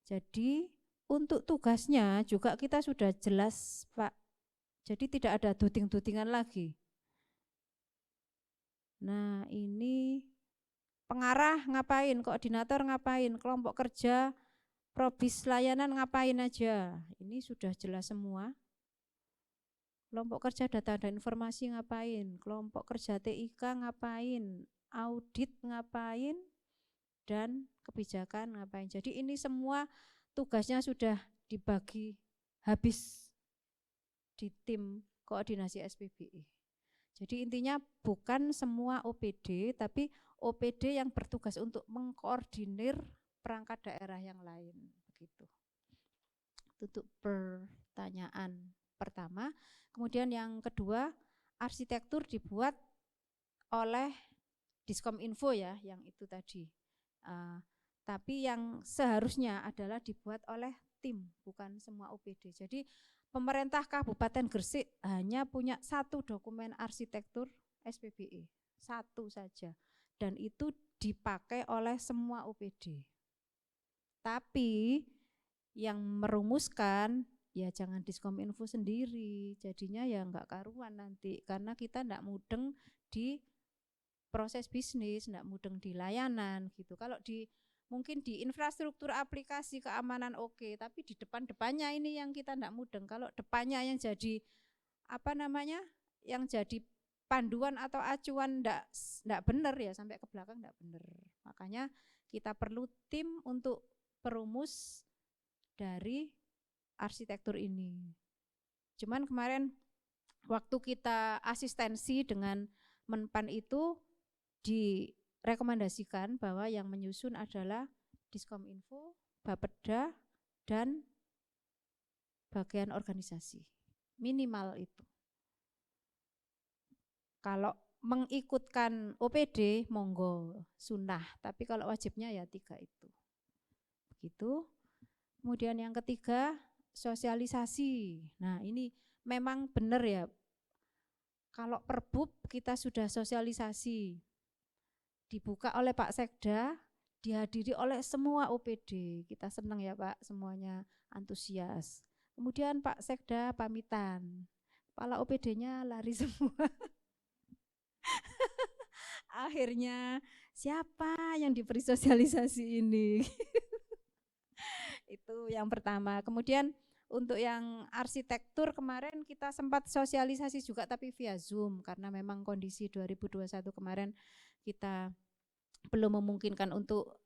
Jadi untuk tugasnya juga kita sudah jelas Pak, jadi tidak ada duting-dutingan lagi. Nah ini pengarah ngapain, koordinator ngapain, kelompok kerja, probis layanan ngapain aja, ini sudah jelas semua. Kelompok kerja data dan informasi ngapain, kelompok kerja TIK ngapain, audit ngapain, dan kebijakan ngapain. Jadi ini semua tugasnya sudah dibagi habis di tim koordinasi SPBE. Jadi intinya bukan semua OPD, tapi OPD yang bertugas untuk mengkoordinir perangkat daerah yang lain. Begitu. Untuk pertanyaan pertama. Kemudian yang kedua, arsitektur dibuat oleh Diskominfo ya, yang itu tadi. Tapi yang seharusnya adalah dibuat oleh tim, bukan semua OPD. Jadi pemerintah Kabupaten Gresik hanya punya satu dokumen arsitektur SPBE, satu saja. Dan itu dipakai oleh semua OPD. Tapi yang merumuskan ya jangan Diskominfo sendiri, jadinya ya enggak karuan nanti, karena kita enggak mudeng di proses bisnis, enggak mudeng di layanan gitu. Kalau mungkin di infrastruktur aplikasi keamanan oke, tapi di depannya ini yang kita enggak mudeng. Kalau depannya yang jadi yang jadi panduan atau acuan enggak benar ya, sampai ke belakang enggak benar. Makanya kita perlu tim untuk perumus dari arsitektur ini. Cuman kemarin waktu kita asistensi dengan Menpan itu direkomendasikan bahwa yang menyusun adalah Diskominfo, Bapeda, dan bagian organisasi. Minimal itu. Kalau mengikutkan OPD, monggo, sunnah. Tapi kalau wajibnya ya 3 itu. Begitu. Kemudian yang ketiga, sosialisasi. Nah ini memang benar ya, kalau Perbub kita sudah sosialisasi, dibuka oleh Pak Sekda, dihadiri oleh semua OPD. Kita senang ya Pak, semuanya antusias. Kemudian Pak Sekda pamitan, kepala OPD-nya lari semua. Akhirnya siapa yang diberi sosialisasi ini? Itu yang pertama. Kemudian untuk yang arsitektur kemarin kita sempat sosialisasi juga tapi via Zoom, karena memang kondisi 2021 kemarin kita belum memungkinkan untuk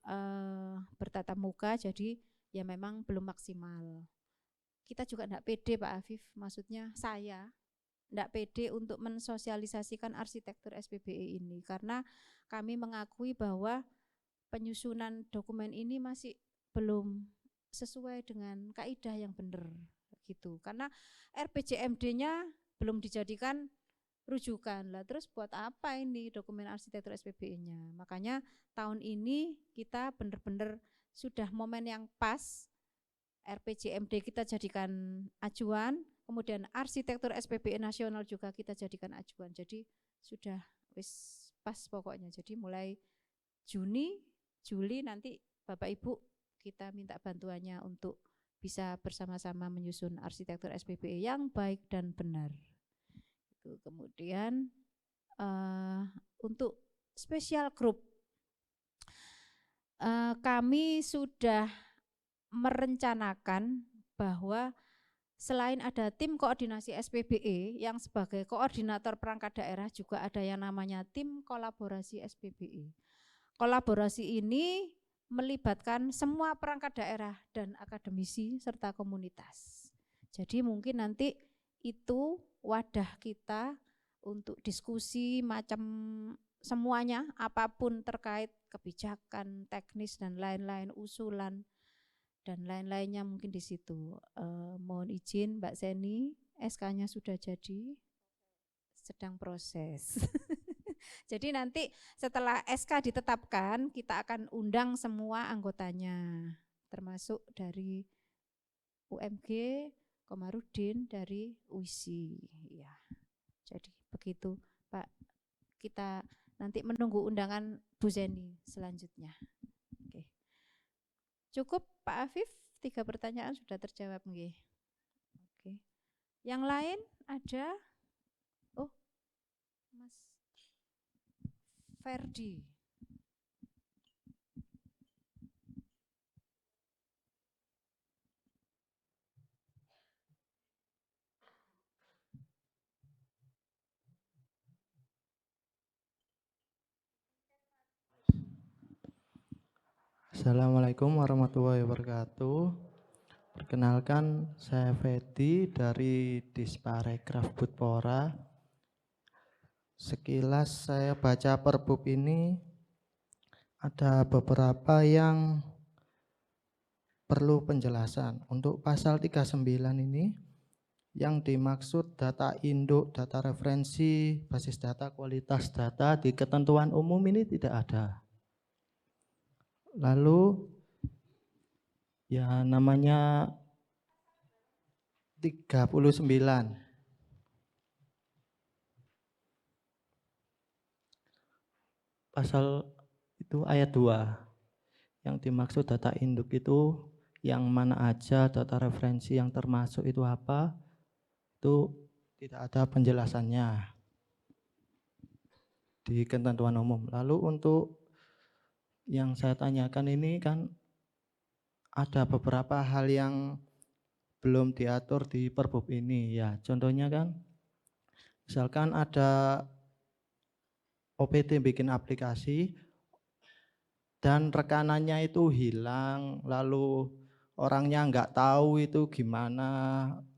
bertatap muka, jadi ya memang belum maksimal. Kita juga enggak pede Pak Afif, maksudnya saya enggak pede untuk mensosialisasikan arsitektur SPBE ini, karena kami mengakui bahwa penyusunan dokumen ini masih belum sesuai dengan kaidah yang benar gitu. Karena RPJMD-nya belum dijadikan rujukan. Lah terus buat apa ini dokumen arsitektur SPBE-nya? Makanya tahun ini kita benar-benar sudah momen yang pas, RPJMD kita jadikan acuan, kemudian arsitektur SPBE nasional juga kita jadikan acuan. Jadi sudah wis pas pokoknya. Jadi mulai Juni, Juli nanti Bapak Ibu kita minta bantuannya untuk bisa bersama-sama menyusun arsitektur SPBE yang baik dan benar. Kemudian untuk special group, kami sudah merencanakan bahwa selain ada tim koordinasi SPBE yang sebagai koordinator perangkat daerah, juga ada yang namanya tim kolaborasi SPBE. Kolaborasi ini melibatkan semua perangkat daerah dan akademisi serta komunitas. Jadi mungkin nanti itu wadah kita untuk diskusi macam semuanya, apapun terkait kebijakan, teknis dan lain-lain, usulan dan lain-lainnya mungkin di situ. Mohon izin Mbak Seni, SK-nya sudah jadi, sedang proses. Jadi nanti setelah SK ditetapkan, kita akan undang semua anggotanya, termasuk dari UMG, Komarudin, dari UISI. Ya. Jadi begitu Pak, kita nanti menunggu undangan Bu Zeni selanjutnya. Oke. Cukup Pak Afif, 3 pertanyaan sudah terjawab nggih. Oke. Yang lain ada? Oh, Mas Ferdi. Assalamualaikum warahmatullahi wabarakatuh. Perkenalkan, saya Fedi dari Disparekraf Butpora. Sekilas saya baca Perbub ini, ada beberapa yang perlu penjelasan. Untuk pasal 39 ini, yang dimaksud data induk, data referensi, basis data, kualitas data di ketentuan umum ini tidak ada. Lalu ya namanya 39. Pasal itu ayat 2. Yang dimaksud data induk itu yang mana aja, data referensi yang termasuk itu apa, itu tidak ada penjelasannya di ketentuan umum. Lalu untuk yang saya tanyakan ini kan ada beberapa hal yang belum diatur di Perbup ini ya. Contohnya kan misalkan ada OPD bikin aplikasi dan rekanannya itu hilang, lalu orangnya nggak tahu itu gimana,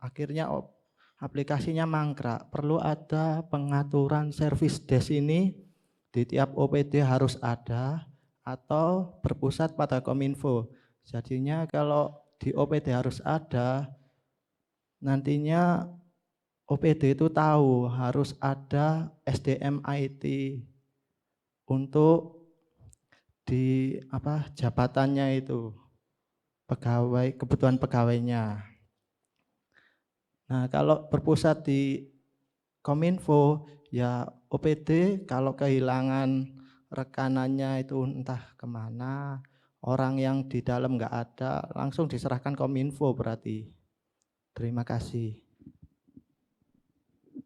akhirnya aplikasinya mangkrak. Perlu ada pengaturan service desk ini di tiap OPD harus ada atau berpusat pada Kominfo. Jadinya kalau di OPD harus ada, nantinya OPD itu tahu harus ada SDM IT untuk di jabatannya itu, pegawai, kebutuhan pegawainya. Nah, kalau berpusat di Kominfo ya OPD kalau kehilangan rekanannya itu entah kemana, orang yang di dalam nggak ada, langsung diserahkan Kominfo berarti. Terima kasih.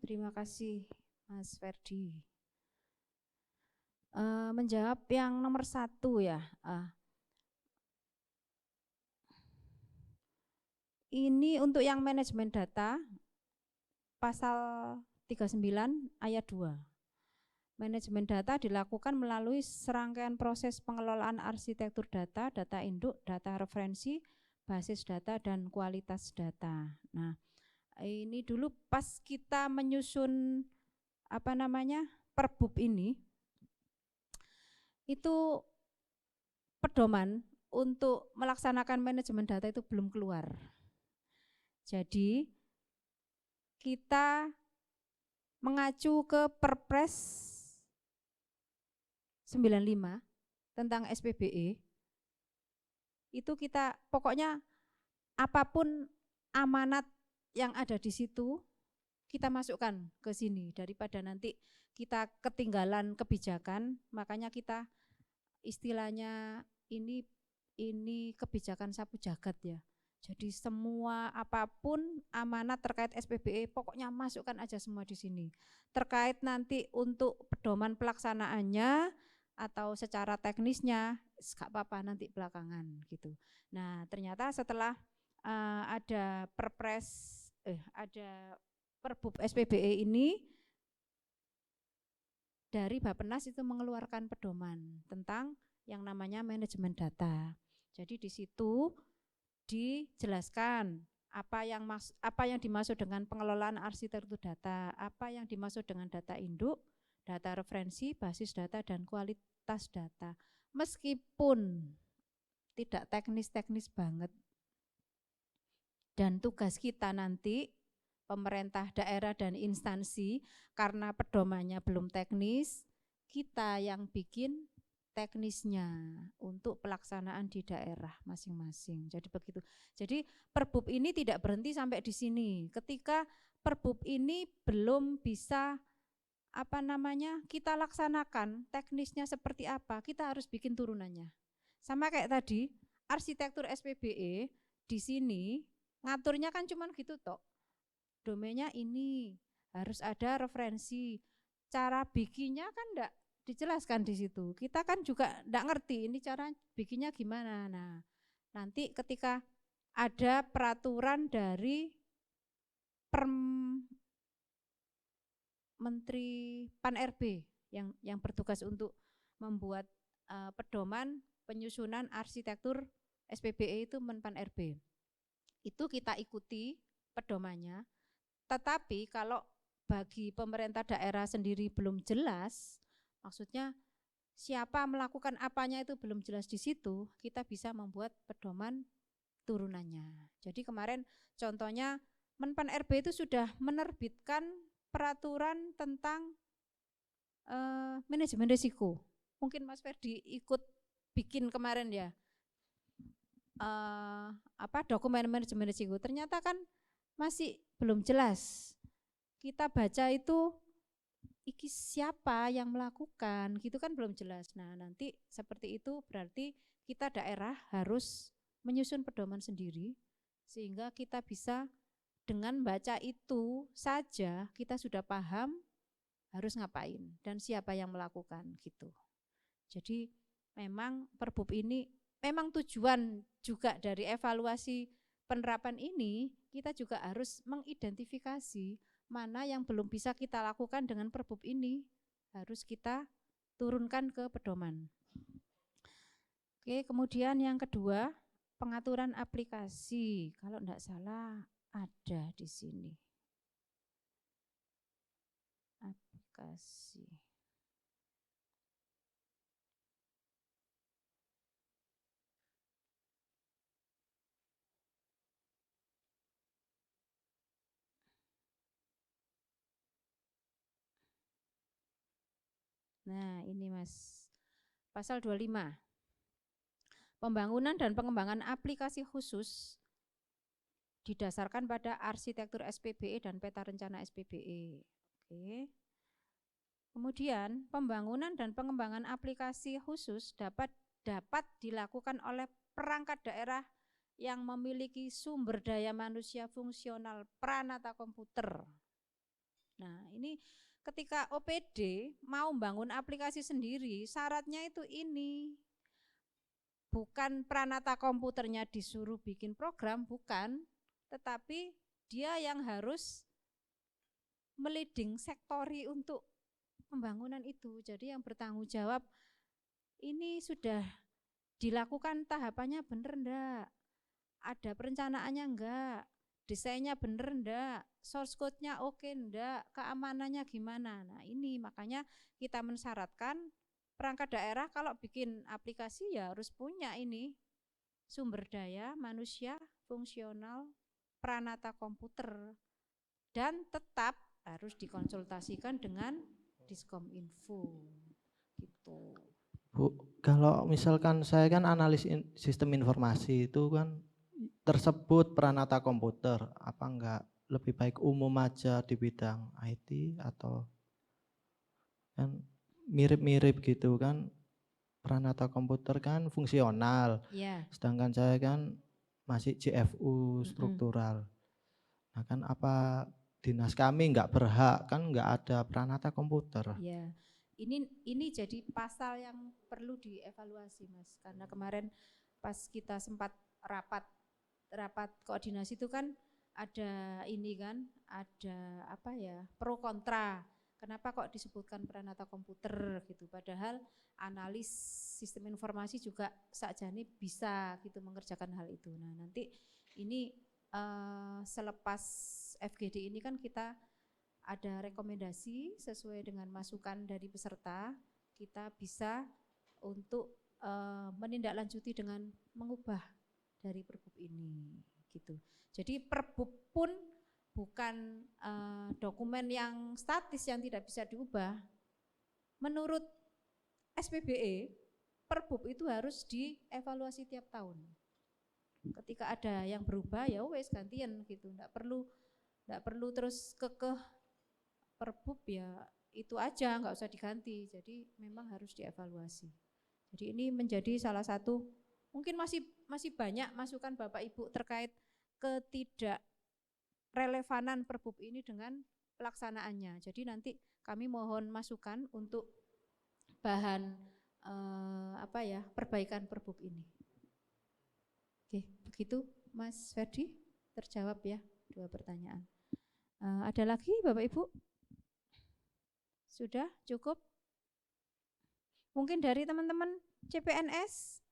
Terima kasih Mas Ferdi. Menjawab yang nomor 1 ya. Ini untuk yang manajemen data pasal 39 ayat 2. Manajemen data dilakukan melalui serangkaian proses pengelolaan arsitektur data, data induk, data referensi, basis data, dan kualitas data. Nah, ini dulu pas kita menyusun Perbup ini, itu pedoman untuk melaksanakan manajemen data itu belum keluar. Jadi kita mengacu ke Perpres 95 tentang SPBE. Itu kita pokoknya apapun amanat yang ada di situ kita masukkan ke sini daripada nanti kita ketinggalan kebijakan. Makanya kita istilahnya ini kebijakan sapu jagat ya. Jadi semua apapun amanat terkait SPBE pokoknya masukkan aja semua di sini. Terkait nanti untuk pedoman pelaksanaannya atau secara teknisnya enggak apa-apa nanti belakangan gitu. Nah, ternyata setelah ada Perbup SPBE ini dari Bappenas itu mengeluarkan pedoman tentang yang namanya manajemen data. Jadi di situ dijelaskan apa yang dimaksud dengan pengelolaan arsitektur data, apa yang dimaksud dengan data induk, data referensi, basis data, dan kualitas data. Meskipun tidak teknis-teknis banget. Dan tugas kita nanti pemerintah daerah dan instansi karena pedomannya belum teknis, kita yang bikin teknisnya untuk pelaksanaan di daerah masing-masing. Jadi begitu. Jadi Perbup ini tidak berhenti sampai di sini. Ketika Perbup ini belum bisa kita laksanakan teknisnya seperti apa, kita harus bikin turunannya. Sama kayak tadi, arsitektur SPBE di sini ngaturnya kan cuman gitu toh. Domainnya ini harus ada referensi. Cara bikinnya kan enggak dijelaskan di situ. Kita kan juga enggak ngerti ini cara bikinnya gimana. Nah, nanti ketika ada peraturan dari Menteri Pan-RB yang bertugas untuk membuat pedoman penyusunan arsitektur SPBE itu Menpan-RB. Itu kita ikuti pedomannya. Tetapi kalau bagi pemerintah daerah sendiri belum jelas, maksudnya siapa melakukan apanya itu belum jelas di situ, kita bisa membuat pedoman turunannya. Jadi kemarin contohnya Menpan-RB itu sudah menerbitkan peraturan tentang manajemen risiko. Mungkin Mas Ferdi ikut bikin kemarin ya, dokumen manajemen risiko. Ternyata kan masih belum jelas. Kita baca itu iki siapa yang melakukan, gitu kan belum jelas. Nah, nanti seperti itu berarti kita daerah harus menyusun pedoman sendiri sehingga kita bisa dengan baca itu saja kita sudah paham harus ngapain dan siapa yang melakukan gitu. Jadi memang Perbub ini memang tujuan juga dari evaluasi penerapan ini, kita juga harus mengidentifikasi mana yang belum bisa kita lakukan dengan Perbub ini, harus kita turunkan ke pedoman. Oke, kemudian yang kedua, pengaturan aplikasi. Kalau enggak salah ada di sini. Aplikasi. Nah, ini Mas. Pasal 25. Pembangunan dan pengembangan aplikasi khusus didasarkan pada arsitektur SPBE dan peta rencana SPBE. Oke. Kemudian, pembangunan dan pengembangan aplikasi khusus dapat dilakukan oleh perangkat daerah yang memiliki sumber daya manusia fungsional pranata komputer. Nah, ini ketika OPD mau bangun aplikasi sendiri, syaratnya itu ini. Bukan pranata komputernya disuruh bikin program, bukan, tetapi dia yang harus meliding sektori untuk pembangunan itu. Jadi yang bertanggung jawab ini sudah dilakukan tahapannya benar enggak? Ada perencanaannya enggak? Desainnya benar enggak? Source code-nya oke enggak? Keamanannya gimana? Nah, ini makanya kita mensyaratkan perangkat daerah kalau bikin aplikasi ya harus punya ini sumber daya manusia fungsional pranata komputer dan tetap harus dikonsultasikan dengan Diskominfo gitu. Bu, kalau misalkan saya kan analis sistem informasi itu kan tersebut pranata komputer, apa enggak lebih baik umum aja di bidang IT atau kan mirip-mirip gitu kan, pranata komputer kan fungsional, Ya. sedangkan saya kan masih JFU struktural. Nah kan apa dinas kami enggak berhak, kan enggak ada pranata komputer. Ya, ini jadi pasal yang perlu dievaluasi Mas, karena kemarin pas kita sempat rapat koordinasi itu kan ada ini kan, ada apa ya, pro kontra. Kenapa kok disebutkan pranata komputer gitu, padahal analis sistem informasi juga sakjane bisa gitu mengerjakan hal itu. Nah, nanti ini selepas FGD ini kan kita ada rekomendasi sesuai dengan masukan dari peserta, kita bisa untuk menindaklanjuti dengan mengubah dari Perbub ini gitu. Jadi Perbub pun bukan dokumen yang statis yang tidak bisa diubah. Menurut SPBE, Perbub itu harus dievaluasi tiap tahun. Ketika ada yang berubah ya wes gantian gitu, enggak perlu terus kekeh Perbub ya itu aja, enggak usah diganti. Jadi memang harus dievaluasi. Jadi ini menjadi salah satu, mungkin masih banyak masukan Bapak Ibu terkait ketidakrelevanan Perbub ini dengan pelaksanaannya. Jadi nanti kami mohon masukan untuk bahan perbaikan Perbub ini. Oke, begitu Mas Ferdi, terjawab ya 2 pertanyaan. Ada lagi Bapak Ibu? Sudah cukup? Mungkin dari teman-teman CPNS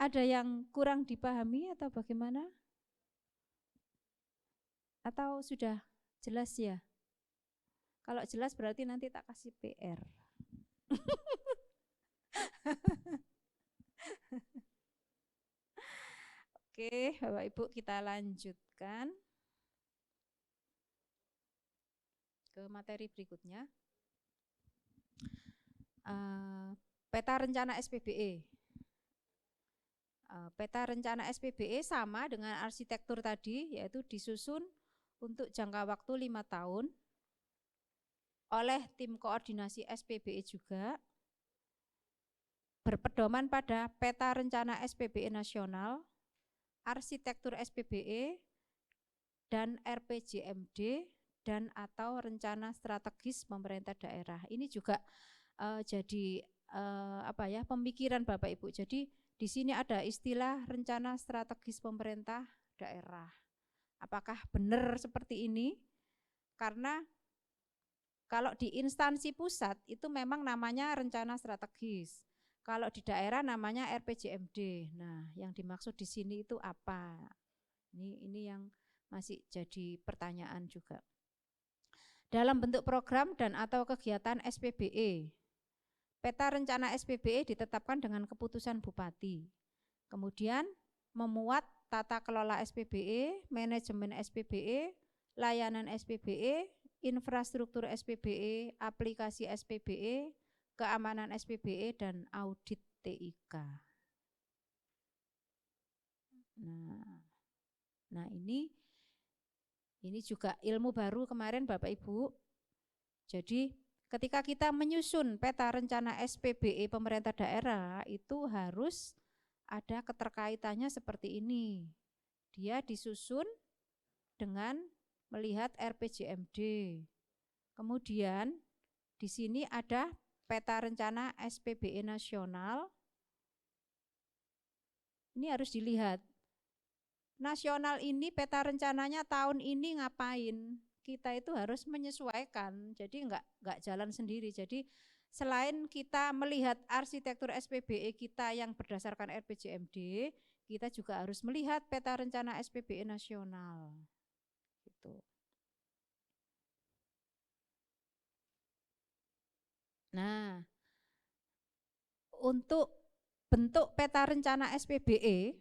ada yang kurang dipahami atau bagaimana? Atau sudah jelas ya? Kalau jelas berarti nanti tak kasih PR. Oke, Bapak Ibu kita lanjutkan ke materi berikutnya. Peta rencana SPBE. Peta rencana SPBE sama dengan arsitektur tadi, yaitu disusun untuk jangka waktu 5 tahun oleh tim koordinasi SPBE juga, berpedoman pada peta rencana SPBE nasional, arsitektur SPBE, dan RPJMD, dan atau rencana strategis pemerintah daerah. Ini juga jadi pemikiran Bapak Ibu. Jadi di sini ada istilah rencana strategis pemerintah daerah. Apakah benar seperti ini? Karena kalau di instansi pusat itu memang namanya rencana strategis. Kalau di daerah namanya RPJMD. Nah, yang dimaksud di sini itu apa? Ini yang masih jadi pertanyaan juga. Dalam bentuk program dan atau kegiatan SPBE. Peta rencana SPBE ditetapkan dengan keputusan Bupati. Kemudian memuat tata kelola SPBE, manajemen SPBE, layanan SPBE, infrastruktur SPBE, aplikasi SPBE, keamanan SPBE, dan audit TIK. Nah ini juga ilmu baru kemarin Bapak Ibu. Jadi ketika kita menyusun peta rencana SPBE pemerintah daerah itu harus ada keterkaitannya seperti ini. Dia disusun dengan melihat RPJMD. Kemudian di sini ada peta rencana SPBE nasional. Ini harus dilihat. Nasional ini peta rencananya tahun ini ngapain? Kita itu harus menyesuaikan. Jadi enggak jalan sendiri. Jadi selain kita melihat arsitektur SPBE kita yang berdasarkan RPJMD, kita juga harus melihat peta rencana SPBE nasional. Gitu. Nah, untuk bentuk peta rencana SPBE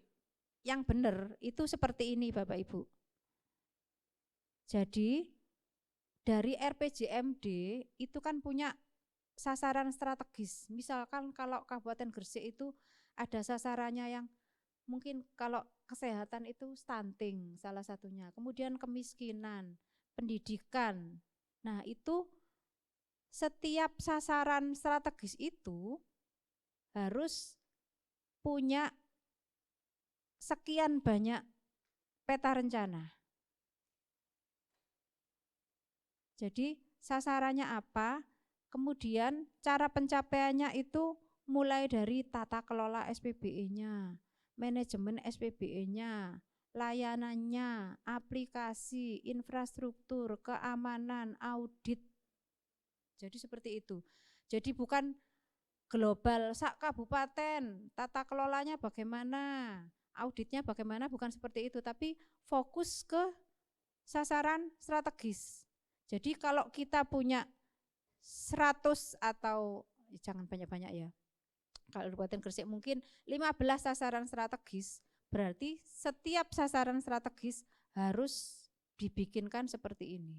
yang benar itu seperti ini Bapak Ibu. Jadi dari RPJMD itu kan punya sasaran strategis. Misalkan kalau Kabupaten Gresik itu ada sasarannya yang mungkin kalau kesehatan itu stunting salah satunya. Kemudian kemiskinan, pendidikan. Nah itu setiap sasaran strategis itu harus punya sekian banyak peta rencana. Jadi sasarannya apa, kemudian cara pencapaiannya itu mulai dari tata kelola SPBE-nya, manajemen SPBE-nya, layanannya, aplikasi, infrastruktur, keamanan, audit. Jadi seperti itu. Jadi bukan global sak kabupaten, tata kelolanya bagaimana, auditnya bagaimana, bukan seperti itu, tapi fokus ke sasaran strategis. Jadi kalau kita punya 100 atau jangan banyak-banyak ya. Kalau Kabupaten Gresik mungkin 15 sasaran strategis, berarti setiap sasaran strategis harus dibikinkan seperti ini.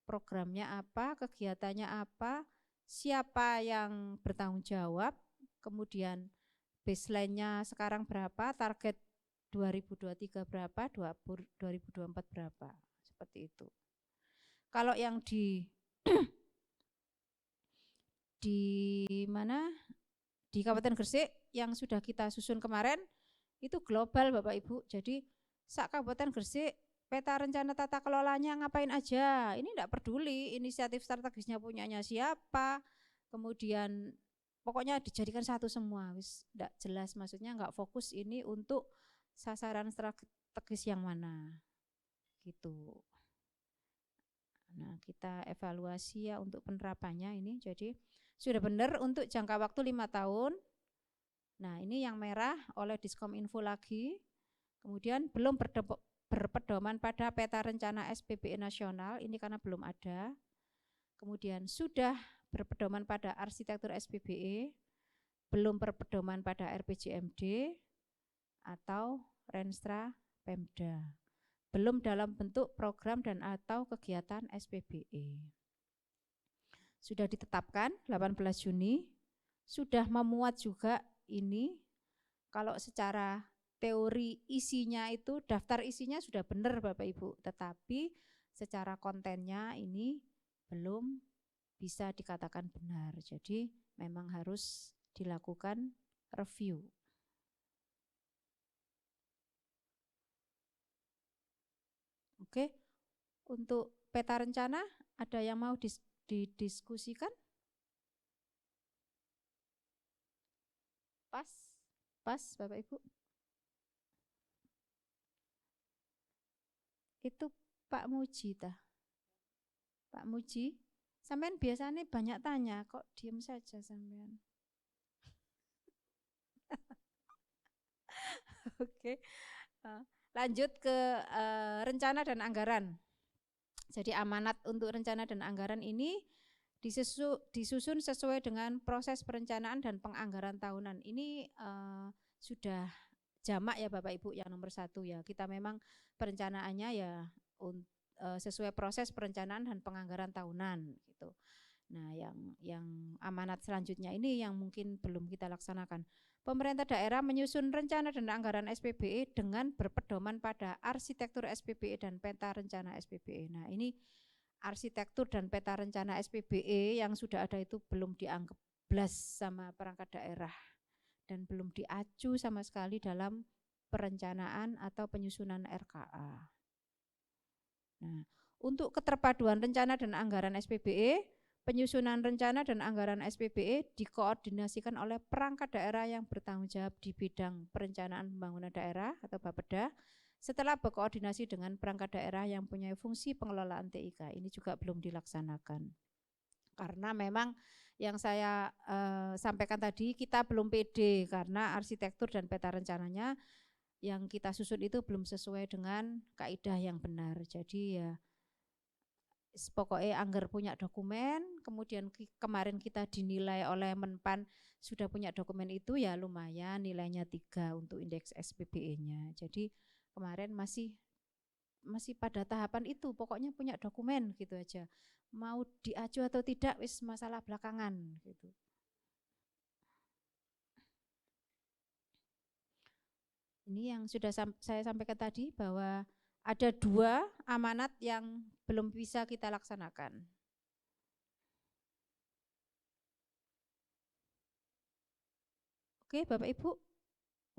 Programnya apa, kegiatannya apa, siapa yang bertanggung jawab, kemudian baseline-nya sekarang berapa, target 2023 berapa, 2024 berapa, seperti itu. Kalau yang di mana? Di Kabupaten Gresik yang sudah kita susun kemarin itu global Bapak Ibu. Jadi sak Kabupaten Gresik peta rencana tata kelolanya ngapain aja, ini enggak peduli inisiatif strategisnya punyanya siapa, kemudian pokoknya dijadikan satu semua, wis enggak jelas, maksudnya enggak fokus ini untuk sasaran strategis yang mana, gitu. Nah kita evaluasi ya untuk penerapannya ini, jadi sudah benar untuk jangka waktu 5 tahun, nah ini yang merah oleh Diskominfo lagi, kemudian belum berpedoman pada peta rencana SPBE nasional, ini karena belum ada. Kemudian sudah berpedoman pada arsitektur SPBE, belum berpedoman pada RPJMD atau Renstra Pemda. Belum dalam bentuk program dan atau kegiatan SPBE. Sudah ditetapkan 18 Juni, sudah memuat juga ini, kalau secara teori isinya itu, daftar isinya sudah benar Bapak Ibu, tetapi secara kontennya ini belum bisa dikatakan benar. Jadi memang harus dilakukan review. Oke, untuk peta rencana ada yang mau didiskusikan? Pas Bapak Ibu. Itu Pak Muji tah. Pak Muji, sampean biasanya banyak tanya, kok diem saja sampean. Oke. Lanjut ke rencana dan anggaran. Jadi amanat untuk rencana dan anggaran ini disusun sesuai dengan proses perencanaan dan penganggaran tahunan. Ini sudah jamak ya Bapak Ibu yang nomor 1 ya. Kita memang perencanaannya ya sesuai proses perencanaan dan penganggaran tahunan gitu. Nah, yang amanat selanjutnya ini yang mungkin belum kita laksanakan. Pemerintah daerah menyusun rencana dan anggaran SPBE dengan berpedoman pada arsitektur SPBE dan peta rencana SPBE. Nah, ini arsitektur dan peta rencana SPBE yang sudah ada itu belum dianggap blas sama perangkat daerah dan belum diacu sama sekali dalam perencanaan atau penyusunan RKA. Nah, untuk keterpaduan rencana dan anggaran SPBE, penyusunan rencana dan anggaran SPBE dikoordinasikan oleh perangkat daerah yang bertanggung jawab di bidang perencanaan pembangunan daerah atau Bapeda setelah berkoordinasi dengan perangkat daerah yang punya fungsi pengelolaan TIK. Ini juga belum dilaksanakan. Karena memang yang saya sampaikan tadi kita belum pede karena arsitektur dan peta rencananya yang kita susun itu belum sesuai dengan kaidah yang benar. Jadi ya pokoknya anggar punya dokumen, kemudian kemarin kita dinilai oleh Menpan sudah punya dokumen itu ya lumayan nilainya 3 untuk indeks SPBE-nya. Jadi kemarin masih pada tahapan itu, pokoknya punya dokumen gitu aja. Mau diacu atau tidak wis masalah belakangan gitu. Ini yang sudah saya sampaikan tadi bahwa ada 2 amanat yang belum bisa kita laksanakan. Oke, Bapak Ibu,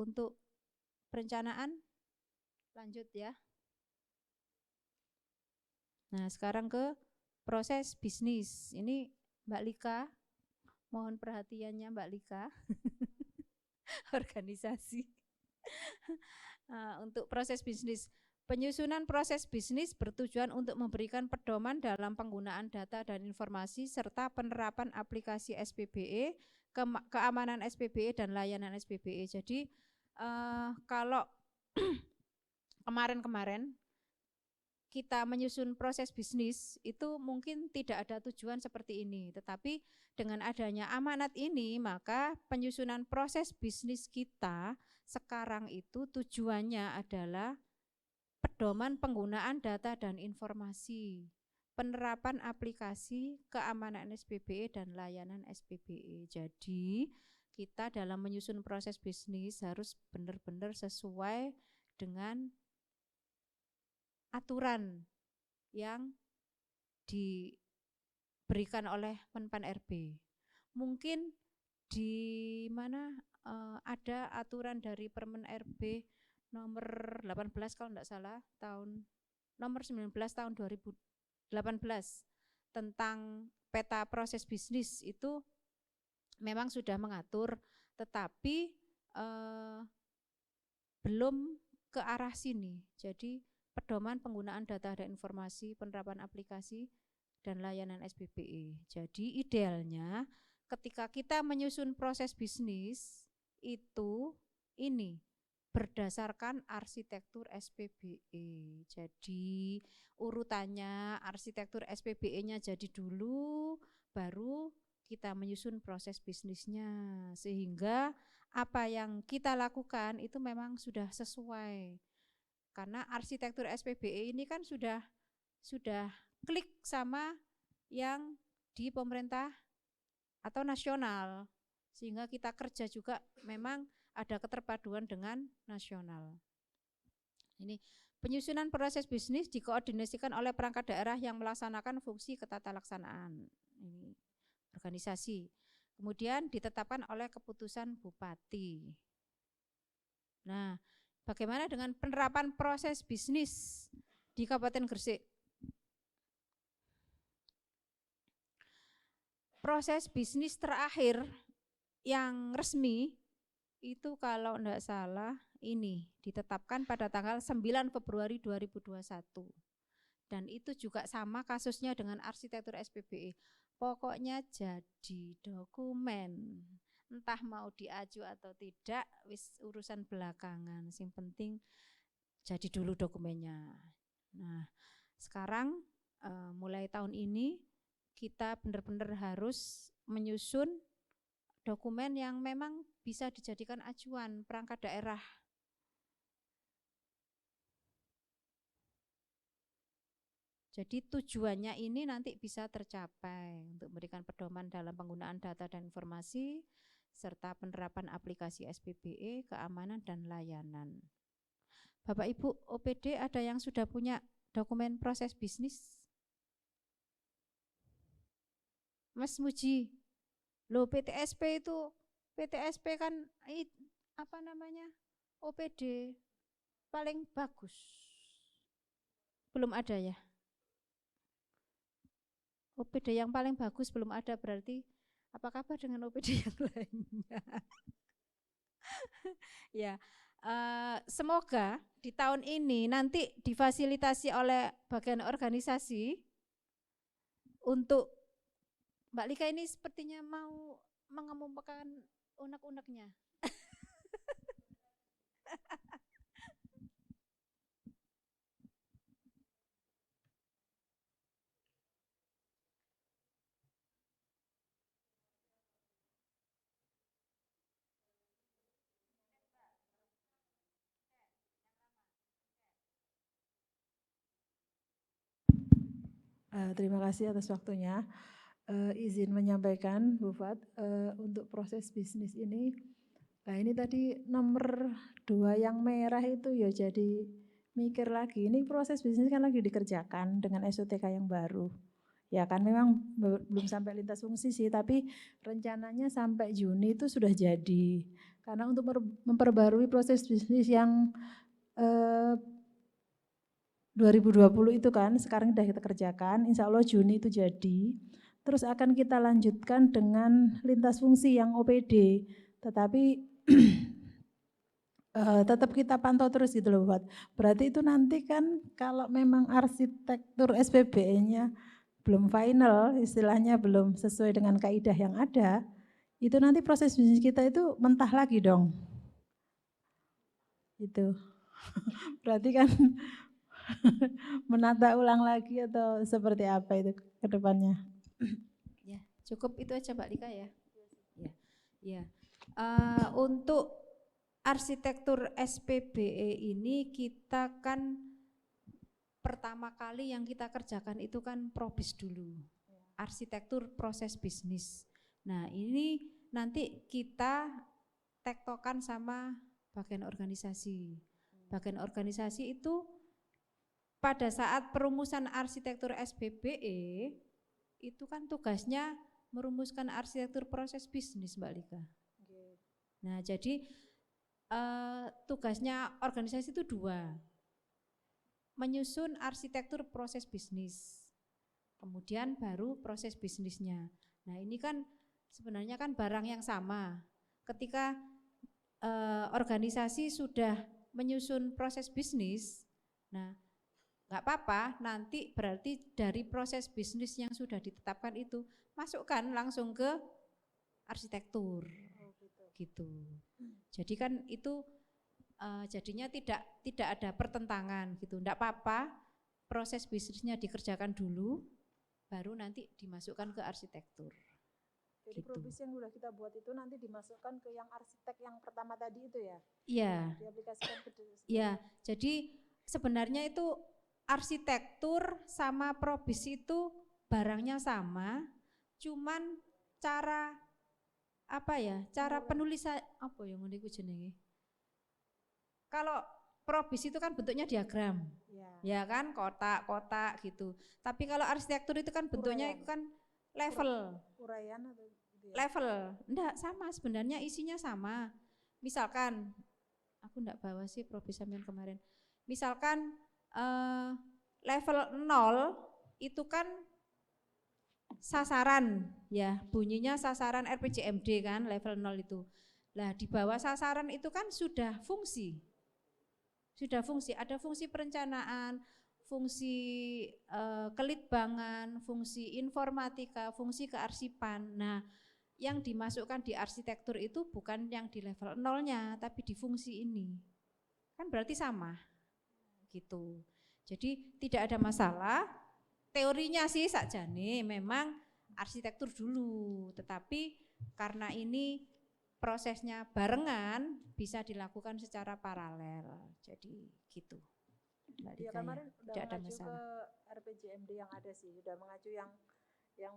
untuk perencanaan lanjut ya. Nah, sekarang ke proses bisnis. Ini Mbak Lika, mohon perhatiannya Mbak Lika. Organisasi. Untuk proses bisnis. Penyusunan proses bisnis bertujuan untuk memberikan pedoman dalam penggunaan data dan informasi serta penerapan aplikasi SPBE, keamanan SPBE dan layanan SPBE. Jadi kalau kemarin-kemarin kita menyusun proses bisnis itu mungkin tidak ada tujuan seperti ini, tetapi dengan adanya amanat ini maka penyusunan proses bisnis kita sekarang itu tujuannya adalah pedoman penggunaan data dan informasi, penerapan aplikasi, keamanan SPBE dan layanan SPBE. Jadi kita dalam menyusun proses bisnis harus benar-benar sesuai dengan aturan yang diberikan oleh Menpan RB. Mungkin di mana ada aturan dari Permen RB nomor 18 kalau tidak salah nomor 19 tahun 2018 tentang peta proses bisnis itu memang sudah mengatur, tetapi belum ke arah sini. Jadi pedoman penggunaan data dan informasi, penerapan aplikasi dan layanan SPBE. Jadi idealnya ketika kita menyusun proses bisnis itu ini berdasarkan arsitektur SPBE. Jadi urutannya arsitektur SPBE-nya jadi dulu, baru kita menyusun proses bisnisnya. Sehingga apa yang kita lakukan itu memang sudah sesuai. Karena arsitektur SPBE ini kan sudah klik sama yang di pemerintah atau nasional. Sehingga kita kerja juga memang ada keterpaduan dengan nasional. Ini penyusunan proses bisnis dikoordinasikan oleh perangkat daerah yang melaksanakan fungsi ketatalaksanaan. Ini organisasi. Kemudian ditetapkan oleh keputusan bupati. Nah, bagaimana dengan penerapan proses bisnis di Kabupaten Gresik? Proses bisnis terakhir yang resmi itu kalau enggak salah ini ditetapkan pada tanggal 9 Februari 2021. Dan itu juga sama kasusnya dengan arsitektur SPBE. Pokoknya jadi dokumen, entah mau diaju atau tidak, wis urusan belakangan. Yang penting jadi dulu dokumennya. Nah, sekarang mulai tahun ini kita benar-benar harus menyusun dokumen yang memang bisa dijadikan acuan perangkat daerah. Jadi tujuannya ini nanti bisa tercapai untuk memberikan pedoman dalam penggunaan data dan informasi serta penerapan aplikasi SPBE, keamanan dan layanan. Bapak Ibu OPD ada yang sudah punya dokumen proses bisnis? Mas Muji, loh PTSP itu, PTSP kan apa namanya, OPD paling bagus. Belum ada ya? OPD yang paling bagus belum ada, berarti apa kabar dengan OPD yang lainnya? Ya, semoga di tahun ini nanti difasilitasi oleh bagian organisasi untuk Mbak Lika ini sepertinya mau mengemukakan unek-uneknya. Terima kasih atas waktunya. Izin menyampaikan Bu Fat, untuk proses bisnis ini, nah ini tadi nomor 2 yang merah itu ya jadi mikir lagi, ini proses bisnis kan lagi dikerjakan dengan SOTK yang baru. Ya kan memang belum sampai lintas fungsi sih, tapi rencananya sampai Juni itu sudah jadi. Karena untuk memperbarui proses bisnis yang 2020 itu kan sekarang sudah kita kerjakan, insya Allah Juni itu jadi. Terus akan kita lanjutkan dengan lintas fungsi yang OPD, tetapi tetap kita pantau terus gitu loh Buat. Berarti itu nanti kan kalau memang arsitektur SPBE-nya belum final, istilahnya belum sesuai dengan kaidah yang ada, itu nanti proses bisnis kita itu mentah lagi dong. Itu. Berarti kan menata ulang lagi atau seperti apa itu ke depannya? Ya, cukup itu aja Mbak Lika ya. Ya. Untuk arsitektur SPBE ini kita kan pertama kali yang kita kerjakan itu kan probis dulu. Arsitektur proses bisnis. Nah, ini nanti kita tektokan sama bagian organisasi. Bagian organisasi itu pada saat perumusan arsitektur SPBE itu kan tugasnya merumuskan arsitektur proses bisnis Mbak Lika. Nah jadi tugasnya organisasi itu 2, menyusun arsitektur proses bisnis, kemudian baru proses bisnisnya. Nah ini kan sebenarnya kan barang yang sama, ketika organisasi sudah menyusun proses bisnis, nah nggak apa-apa, nanti berarti dari proses bisnis yang sudah ditetapkan itu masukkan langsung ke arsitektur, gitu. Jadi kan itu jadinya tidak ada pertentangan gitu, nggak apa-apa, proses bisnisnya dikerjakan dulu, baru nanti dimasukkan ke arsitektur. Jadi gitu. probis yang sudah kita buat itu nanti dimasukkan ke yang arsitek yang pertama tadi itu ya? Iya. Diaplikasikan ke Iya, jadi sebenarnya itu arsitektur sama probis itu barangnya sama, cuman cara apa ya, cara penulisan apa yang ngene iku jenenge. Kalau probis itu kan bentuknya diagram. Ya. Ya kan, kotak-kotak gitu. Tapi kalau arsitektur itu kan bentuknya Uraian. itu kan level. Uraian atau gitu ya? Level. Enggak, sama sebenarnya isinya sama. Misalkan aku enggak bawa sih probis sampean kemarin. Misalkan level 0 itu kan sasaran ya, bunyinya sasaran RPJMD kan level 0 itu. Lah di bawah sasaran itu kan sudah fungsi. Sudah fungsi, ada fungsi perencanaan, fungsi kelitbangan, fungsi informatika, fungsi kearsipan. Nah, yang dimasukkan di arsitektur itu bukan yang di level 0-nya, tapi di fungsi ini. Kan berarti sama. Gitu. Jadi tidak ada masalah. Teorinya sih sakjane memang arsitektur dulu, tetapi karena ini prosesnya barengan bisa dilakukan secara paralel. Jadi gitu. Mbak Lika, Ya kemarin ya, udah tidak ada mengacu masalah. ke RPJMD yang ada sih, udah mengacu yang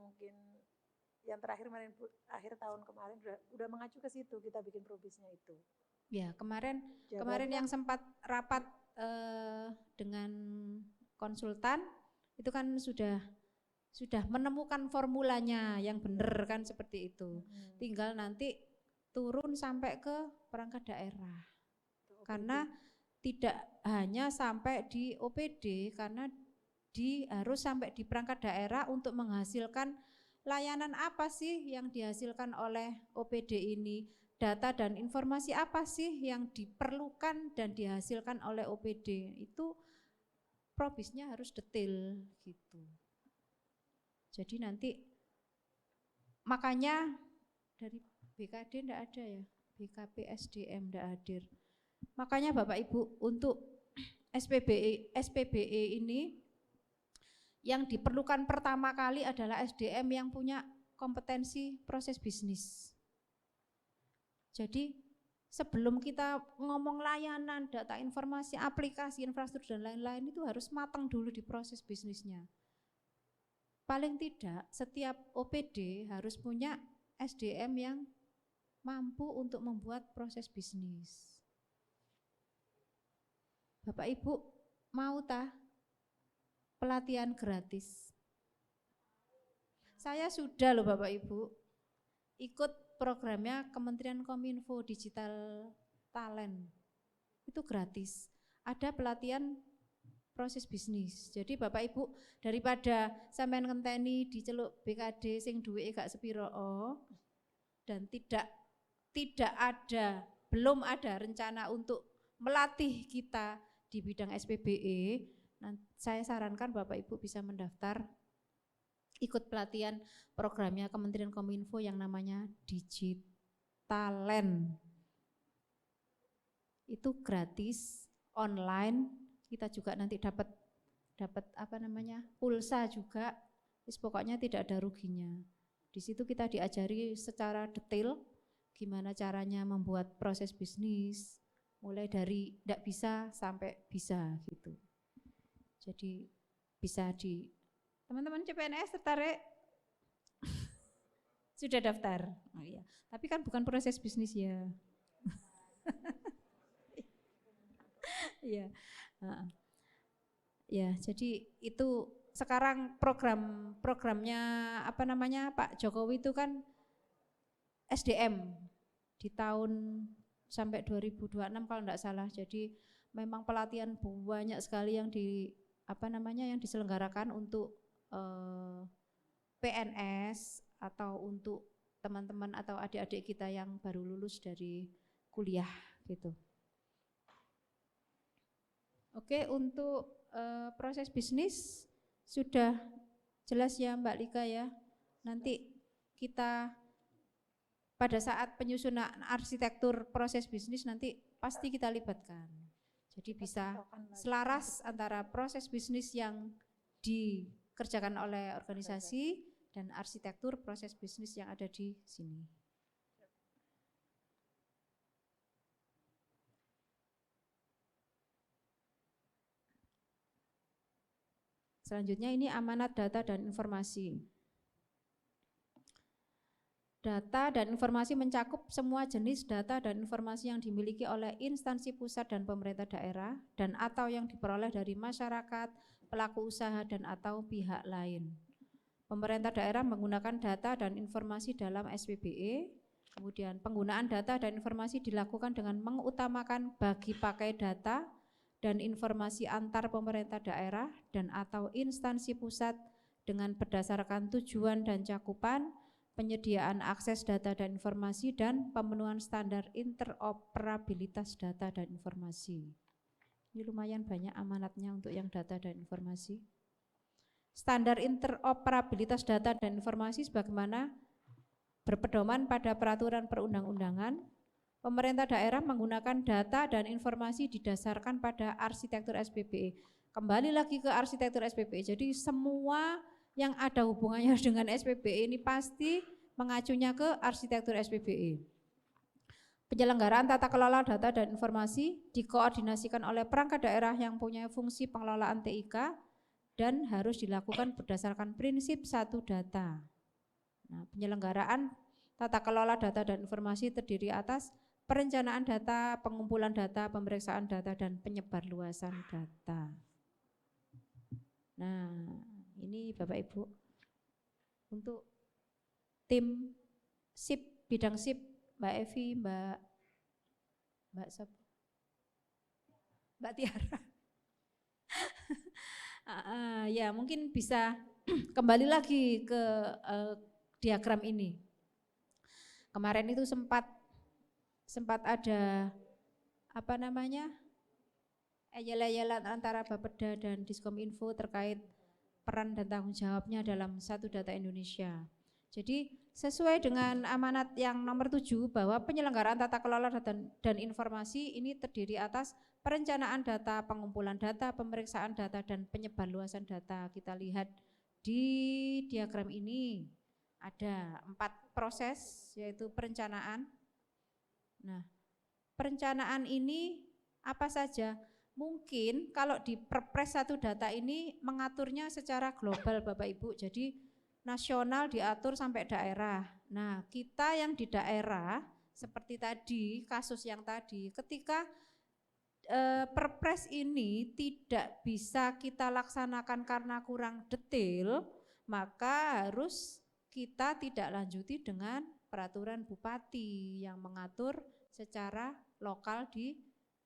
mungkin yang terakhir kemarin akhir tahun kemarin udah mengacu ke situ, kita bikin probisnya itu. Ya, kemarin Jawabannya yang sempat rapat dengan konsultan itu kan sudah menemukan formulanya yang benar kan seperti itu. Tinggal nanti turun sampai ke perangkat daerah. Karena tidak hanya sampai di OPD, karena harus sampai di perangkat daerah untuk menghasilkan layanan apa sih yang dihasilkan oleh OPD ini, data dan informasi apa sih yang diperlukan dan dihasilkan oleh OPD, itu probisnya harus detail gitu. Jadi nanti makanya dari BKD enggak ada ya, BKP SDM enggak hadir. Makanya Bapak Ibu untuk SPBE ini yang diperlukan pertama kali adalah SDM yang punya kompetensi proses bisnis. Jadi sebelum kita ngomong layanan, data informasi, aplikasi, infrastruktur dan lain-lain itu harus matang dulu di proses bisnisnya. Paling tidak setiap OPD harus punya SDM yang mampu untuk membuat proses bisnis. Bapak Ibu mau tah pelatihan gratis? Saya sudah loh Bapak Ibu ikut programnya Kementerian Kominfo Digital Talent. Itu gratis. Ada pelatihan proses bisnis. Jadi Bapak Ibu daripada sampean ngenteni diceluk BKD sing duweke gak sepiro dan belum ada rencana untuk melatih kita di bidang SPBE, saya sarankan Bapak Ibu bisa mendaftar ikut pelatihan programnya Kementerian Kominfo yang namanya Digitalent. Itu gratis, online. Kita juga nanti dapat apa namanya, pulsa juga. Pokoknya tidak ada ruginya. Di situ kita diajari secara detail gimana caranya membuat proses bisnis, mulai dari tidak bisa sampai bisa gitu. Jadi bisa di teman-teman CPNS tertarik? Sudah daftar? Oh iya. Tapi kan bukan proses bisnis ya. Iya. Ya, jadi itu sekarang programnya apa namanya Pak Jokowi itu kan SDM di tahun sampai 2026 kalau enggak salah. Jadi memang pelatihan banyak sekali yang yang diselenggarakan untuk PNS atau untuk teman-teman atau adik-adik kita yang baru lulus dari kuliah gitu. Oke, untuk proses bisnis sudah jelas ya Mbak Lika ya. Nanti kita pada saat penyusunan arsitektur proses bisnis nanti pasti kita libatkan. Jadi bisa selaras antara proses bisnis yang dikerjakan oleh organisasi dan arsitektur proses bisnis yang ada di sini. Selanjutnya ini amanat data dan informasi. Data dan informasi mencakup semua jenis data dan informasi yang dimiliki oleh instansi pusat dan pemerintah daerah dan atau yang diperoleh dari masyarakat, pelaku usaha dan atau pihak lain. Pemerintah daerah menggunakan data dan informasi dalam SPBE. Kemudian penggunaan data dan informasi dilakukan dengan mengutamakan bagi pakai data dan informasi antar pemerintah daerah dan atau instansi pusat dengan berdasarkan tujuan dan cakupan, penyediaan akses data dan informasi, dan pemenuhan standar interoperabilitas data dan informasi. Ini lumayan banyak amanatnya untuk yang data dan informasi. Standar interoperabilitas data dan informasi sebagaimana berpedoman pada peraturan perundang-undangan, pemerintah daerah menggunakan data dan informasi didasarkan pada arsitektur SPBE. Kembali lagi ke arsitektur SPBE, jadi semua yang ada hubungannya dengan SPBE ini pasti mengacunya ke arsitektur SPBE. Penyelenggaraan tata kelola data dan informasi dikoordinasikan oleh perangkat daerah yang punya fungsi pengelolaan TIK dan harus dilakukan berdasarkan prinsip satu data. Nah, penyelenggaraan tata kelola data dan informasi terdiri atas perencanaan data, pengumpulan data, pemeriksaan data, dan penyebarluasan data. Nah, ini Bapak Ibu untuk tim SIP, bidang SIP, Mbak Evi, Mbak Tiara. Ya mungkin bisa kembali lagi ke diagram ini. Kemarin itu sempat ada apa namanya eyel-eyelan antara Bapeda dan Diskominfo terkait peran dan tanggung jawabnya dalam satu data Indonesia. Jadi sesuai dengan amanat yang nomor 7 bahwa penyelenggaraan tata kelola dan informasi ini terdiri atas perencanaan data, pengumpulan data, pemeriksaan data, dan penyebarluasan data. Kita lihat di diagram ini ada 4 proses yaitu perencanaan. Nah, perencanaan ini apa saja? Mungkin kalau di Perpres 1 data ini mengaturnya secara global Bapak Ibu, jadi nasional diatur sampai daerah. Nah, kita yang di daerah seperti tadi, kasus yang tadi, ketika Perpres ini tidak bisa kita laksanakan karena kurang detail, maka harus kita tidak lanjuti dengan peraturan bupati yang mengatur secara lokal di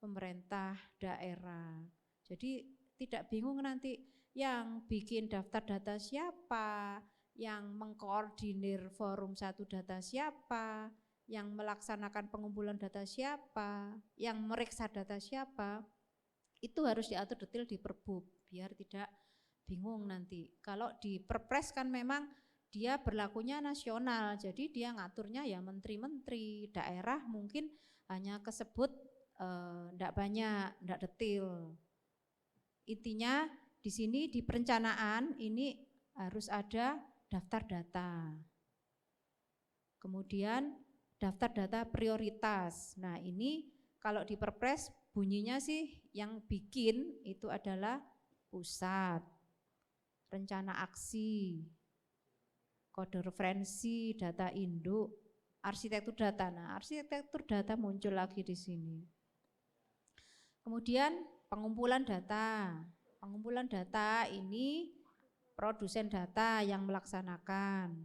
pemerintah daerah. Jadi tidak bingung nanti yang bikin daftar data siapa, yang mengkoordinir forum satu data siapa, yang melaksanakan pengumpulan data siapa, yang meriksa data siapa, itu harus diatur detail di Perbup biar tidak bingung nanti. Kalau di Perpres kan memang dia berlakunya nasional, jadi dia ngaturnya ya menteri-menteri, daerah mungkin hanya kesebut enggak banyak, enggak detail. Intinya di sini di perencanaan ini harus ada daftar data. Kemudian daftar data prioritas. Nah, ini kalau di Perpres bunyinya sih yang bikin itu adalah pusat. Rencana aksi, kode referensi, data induk, arsitektur data. Nah, arsitektur data muncul lagi di sini. Kemudian pengumpulan data. Pengumpulan data ini produsen data yang melaksanakan,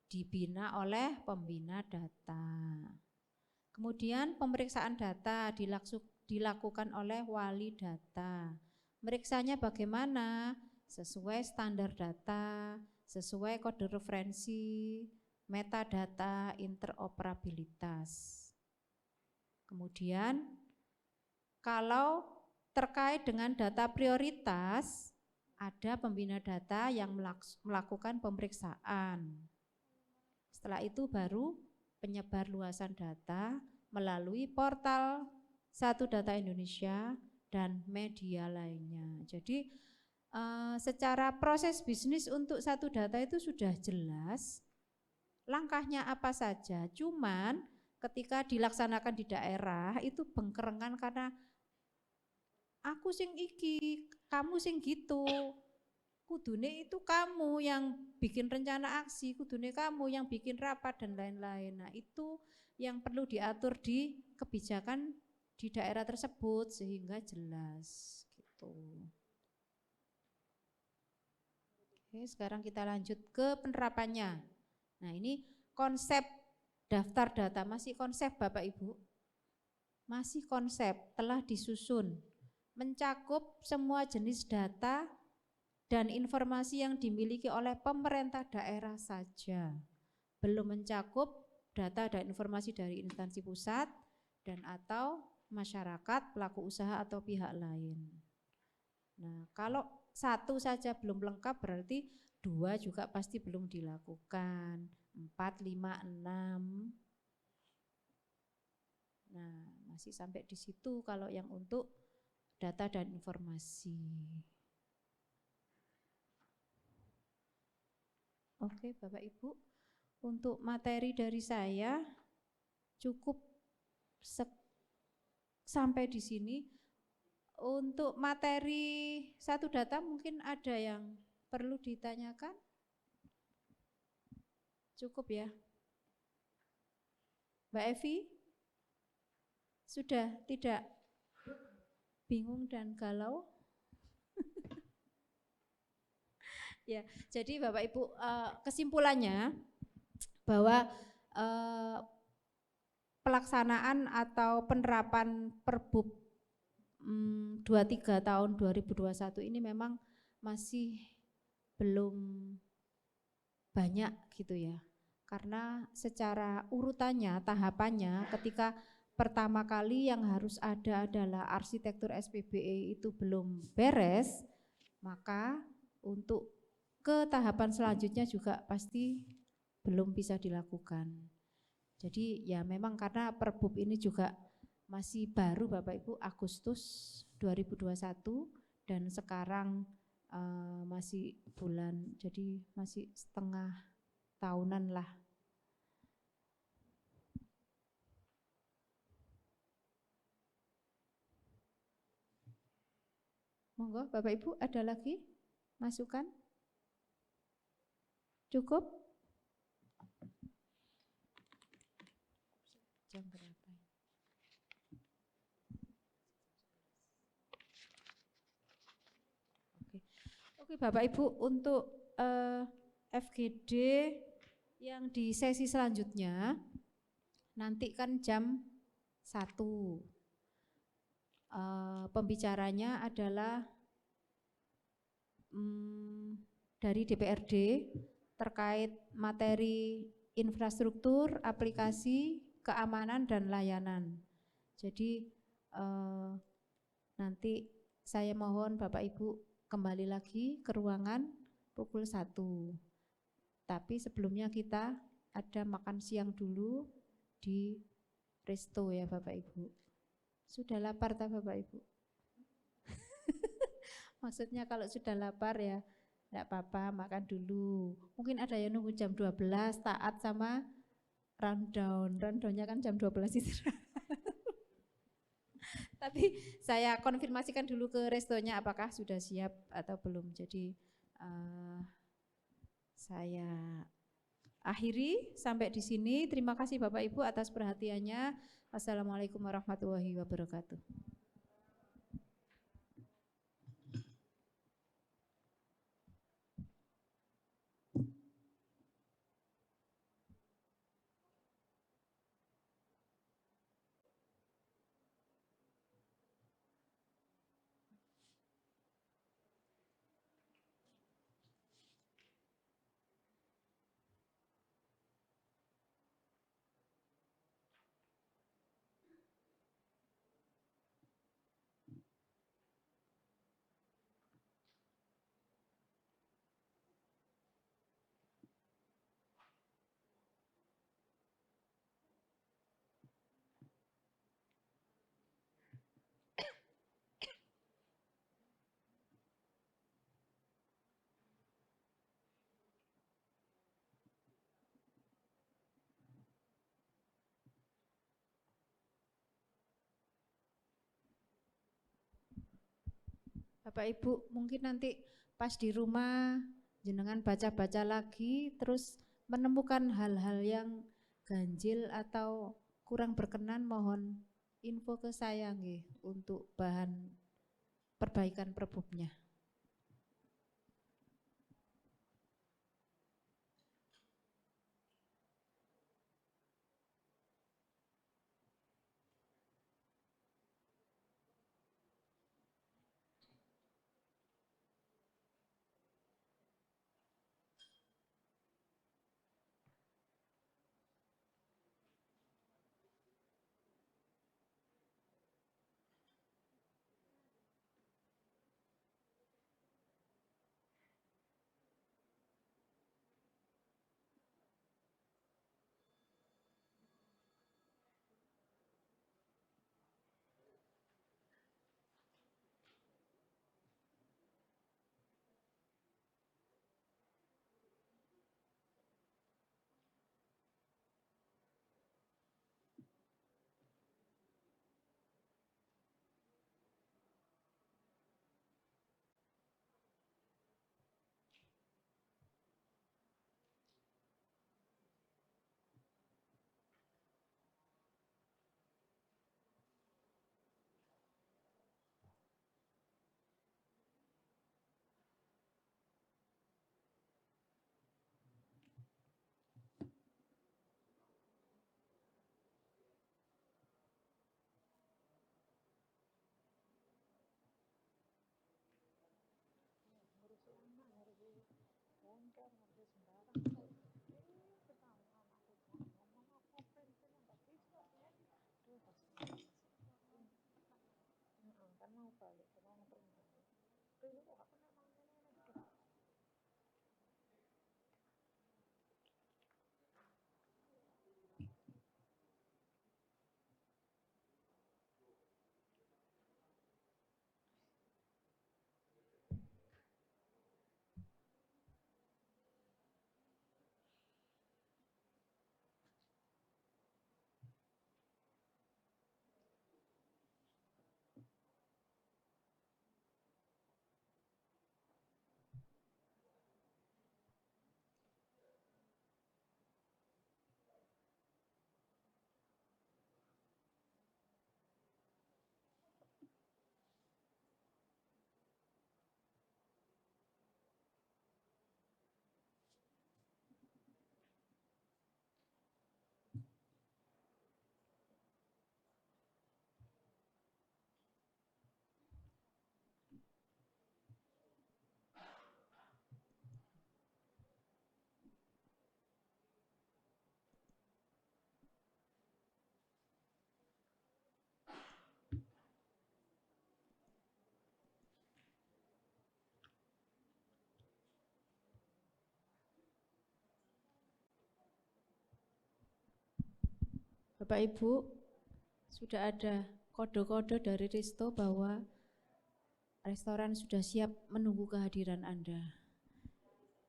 dibina oleh pembina data. Kemudian pemeriksaan data dilakukan oleh wali data. Meriksanya bagaimana? Sesuai standar data, sesuai kode referensi, metadata, interoperabilitas. Kemudian kalau terkait dengan data prioritas, ada pembina data yang melakukan pemeriksaan. Setelah itu baru penyebarluasan data melalui portal Satu Data Indonesia dan media lainnya. Jadi secara proses bisnis untuk satu data itu sudah jelas, langkahnya apa saja. Cuman ketika dilaksanakan di daerah itu bengkerengan karena aku sing iki, kamu sing gitu. kudune itu kamu yang bikin rencana aksi, kudune kamu yang bikin rapat dan lain-lain. Nah, itu yang perlu diatur di kebijakan di daerah tersebut sehingga jelas gitu. Oke, sekarang kita lanjut ke penerapannya. Nah, ini konsep daftar data, masih konsep Bapak Ibu. Masih konsep, telah disusun. Mencakup semua jenis data dan informasi yang dimiliki oleh pemerintah daerah saja. Belum mencakup data dan informasi dari instansi pusat dan atau masyarakat, pelaku usaha atau pihak lain. Nah, kalau satu saja belum lengkap berarti 2 juga pasti belum dilakukan. 4, 5, 6. Nah, masih sampai di situ kalau yang untuk data dan informasi. Oke, Bapak Ibu, untuk materi dari saya cukup sampai di sini. Untuk materi satu data mungkin ada yang perlu ditanyakan? Cukup ya? Mbak Evi? Sudah tidak bingung dan galau? Ya, jadi Bapak Ibu, kesimpulannya bahwa pelaksanaan atau penerapan Perbup 23 tahun 2021 ini memang masih belum banyak gitu ya. Karena secara urutannya, tahapannya ketika pertama kali yang harus ada adalah arsitektur SPBE itu belum beres, maka untuk ke tahapan selanjutnya juga pasti belum bisa dilakukan. Jadi ya memang karena Perbup ini juga masih baru Bapak Ibu, Agustus 2021 dan sekarang masih bulan, jadi masih setengah tahunan lah. Monggo Bapak Ibu, ada lagi masukan? Cukup? Jam berapa? Oke Bapak Ibu, untuk FGD yang di sesi selanjutnya nanti kan jam 1. Pembicaranya adalah dari DPRD terkait materi infrastruktur, aplikasi, keamanan dan layanan. Jadi nanti saya mohon Bapak Ibu kembali lagi ke ruangan pukul 1. Tapi sebelumnya kita ada makan siang dulu di resto ya Bapak Ibu. Sudah lapar tak Bapak Ibu? Maksudnya kalau sudah lapar ya enggak apa-apa, makan dulu. Mungkin ada yang nunggu jam 12 taat sama rundown. Rundownnya kan jam 12 itu. Tapi saya konfirmasikan dulu ke restonya apakah sudah siap atau belum. Jadi saya akhiri sampai di sini. Terima kasih Bapak Ibu atas perhatiannya. Wassalamualaikum warahmatullahi wabarakatuh. Bapak Ibu, mungkin nanti pas di rumah jenengan baca-baca lagi terus menemukan hal-hal yang ganjil atau kurang berkenan, mohon info ke saya nggih untuk bahan perbaikan perbubnya. Bapak Ibu, sudah ada kode-kode dari Risto bahwa restoran sudah siap menunggu kehadiran Anda.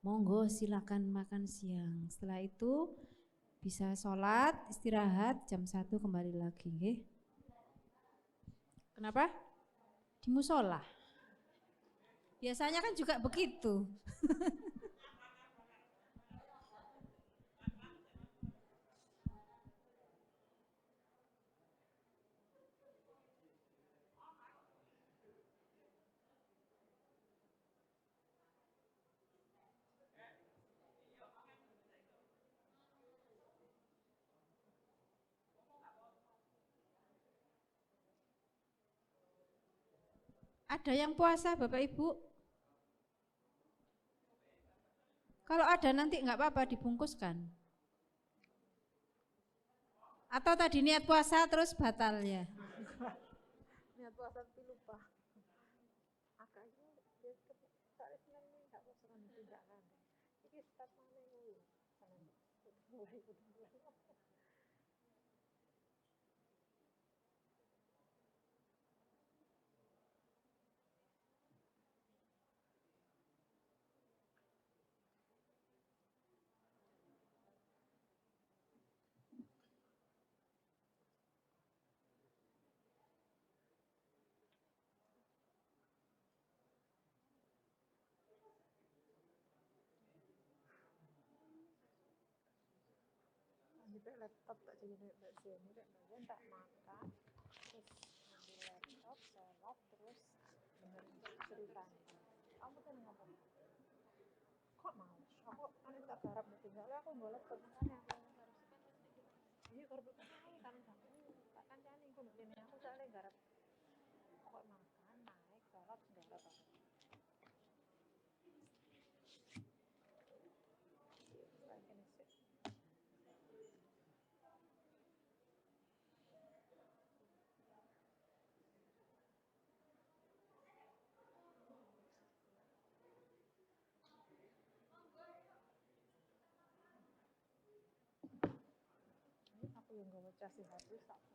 Monggo silakan makan siang. Setelah itu bisa sholat, istirahat, jam 1 kembali lagi. Nggih. Kenapa? Di musola. Biasanya kan juga begitu. Ada yang puasa Bapak Ibu? Kalau ada nanti nggak apa-apa dibungkuskan. Atau tadi niat puasa terus batal ya? Niat puasa tapi lupa. Akaknya dia soalnya senang nggak puasa kan tidak kan. Ini start mana dulu? Mulai. Sampai laptop tak jadi mbak Zeni, rek bangun tak makan, terus ambil laptop, sholat, terus dengerin ceritanya. Kamu tuh ngapa? Kok mau? Aku aneh tak garap nih, soalnya aku nggak laptop makanya aku harus. Iya garap kayak kan kamu tak kancani aku nggak ini aku soalnya garap. Kok makan naik sholat garap aku. Kayak gini sih. Ini aku yang nggak mau kasih habis aku.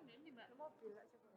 Ini mbak mobil lah coba.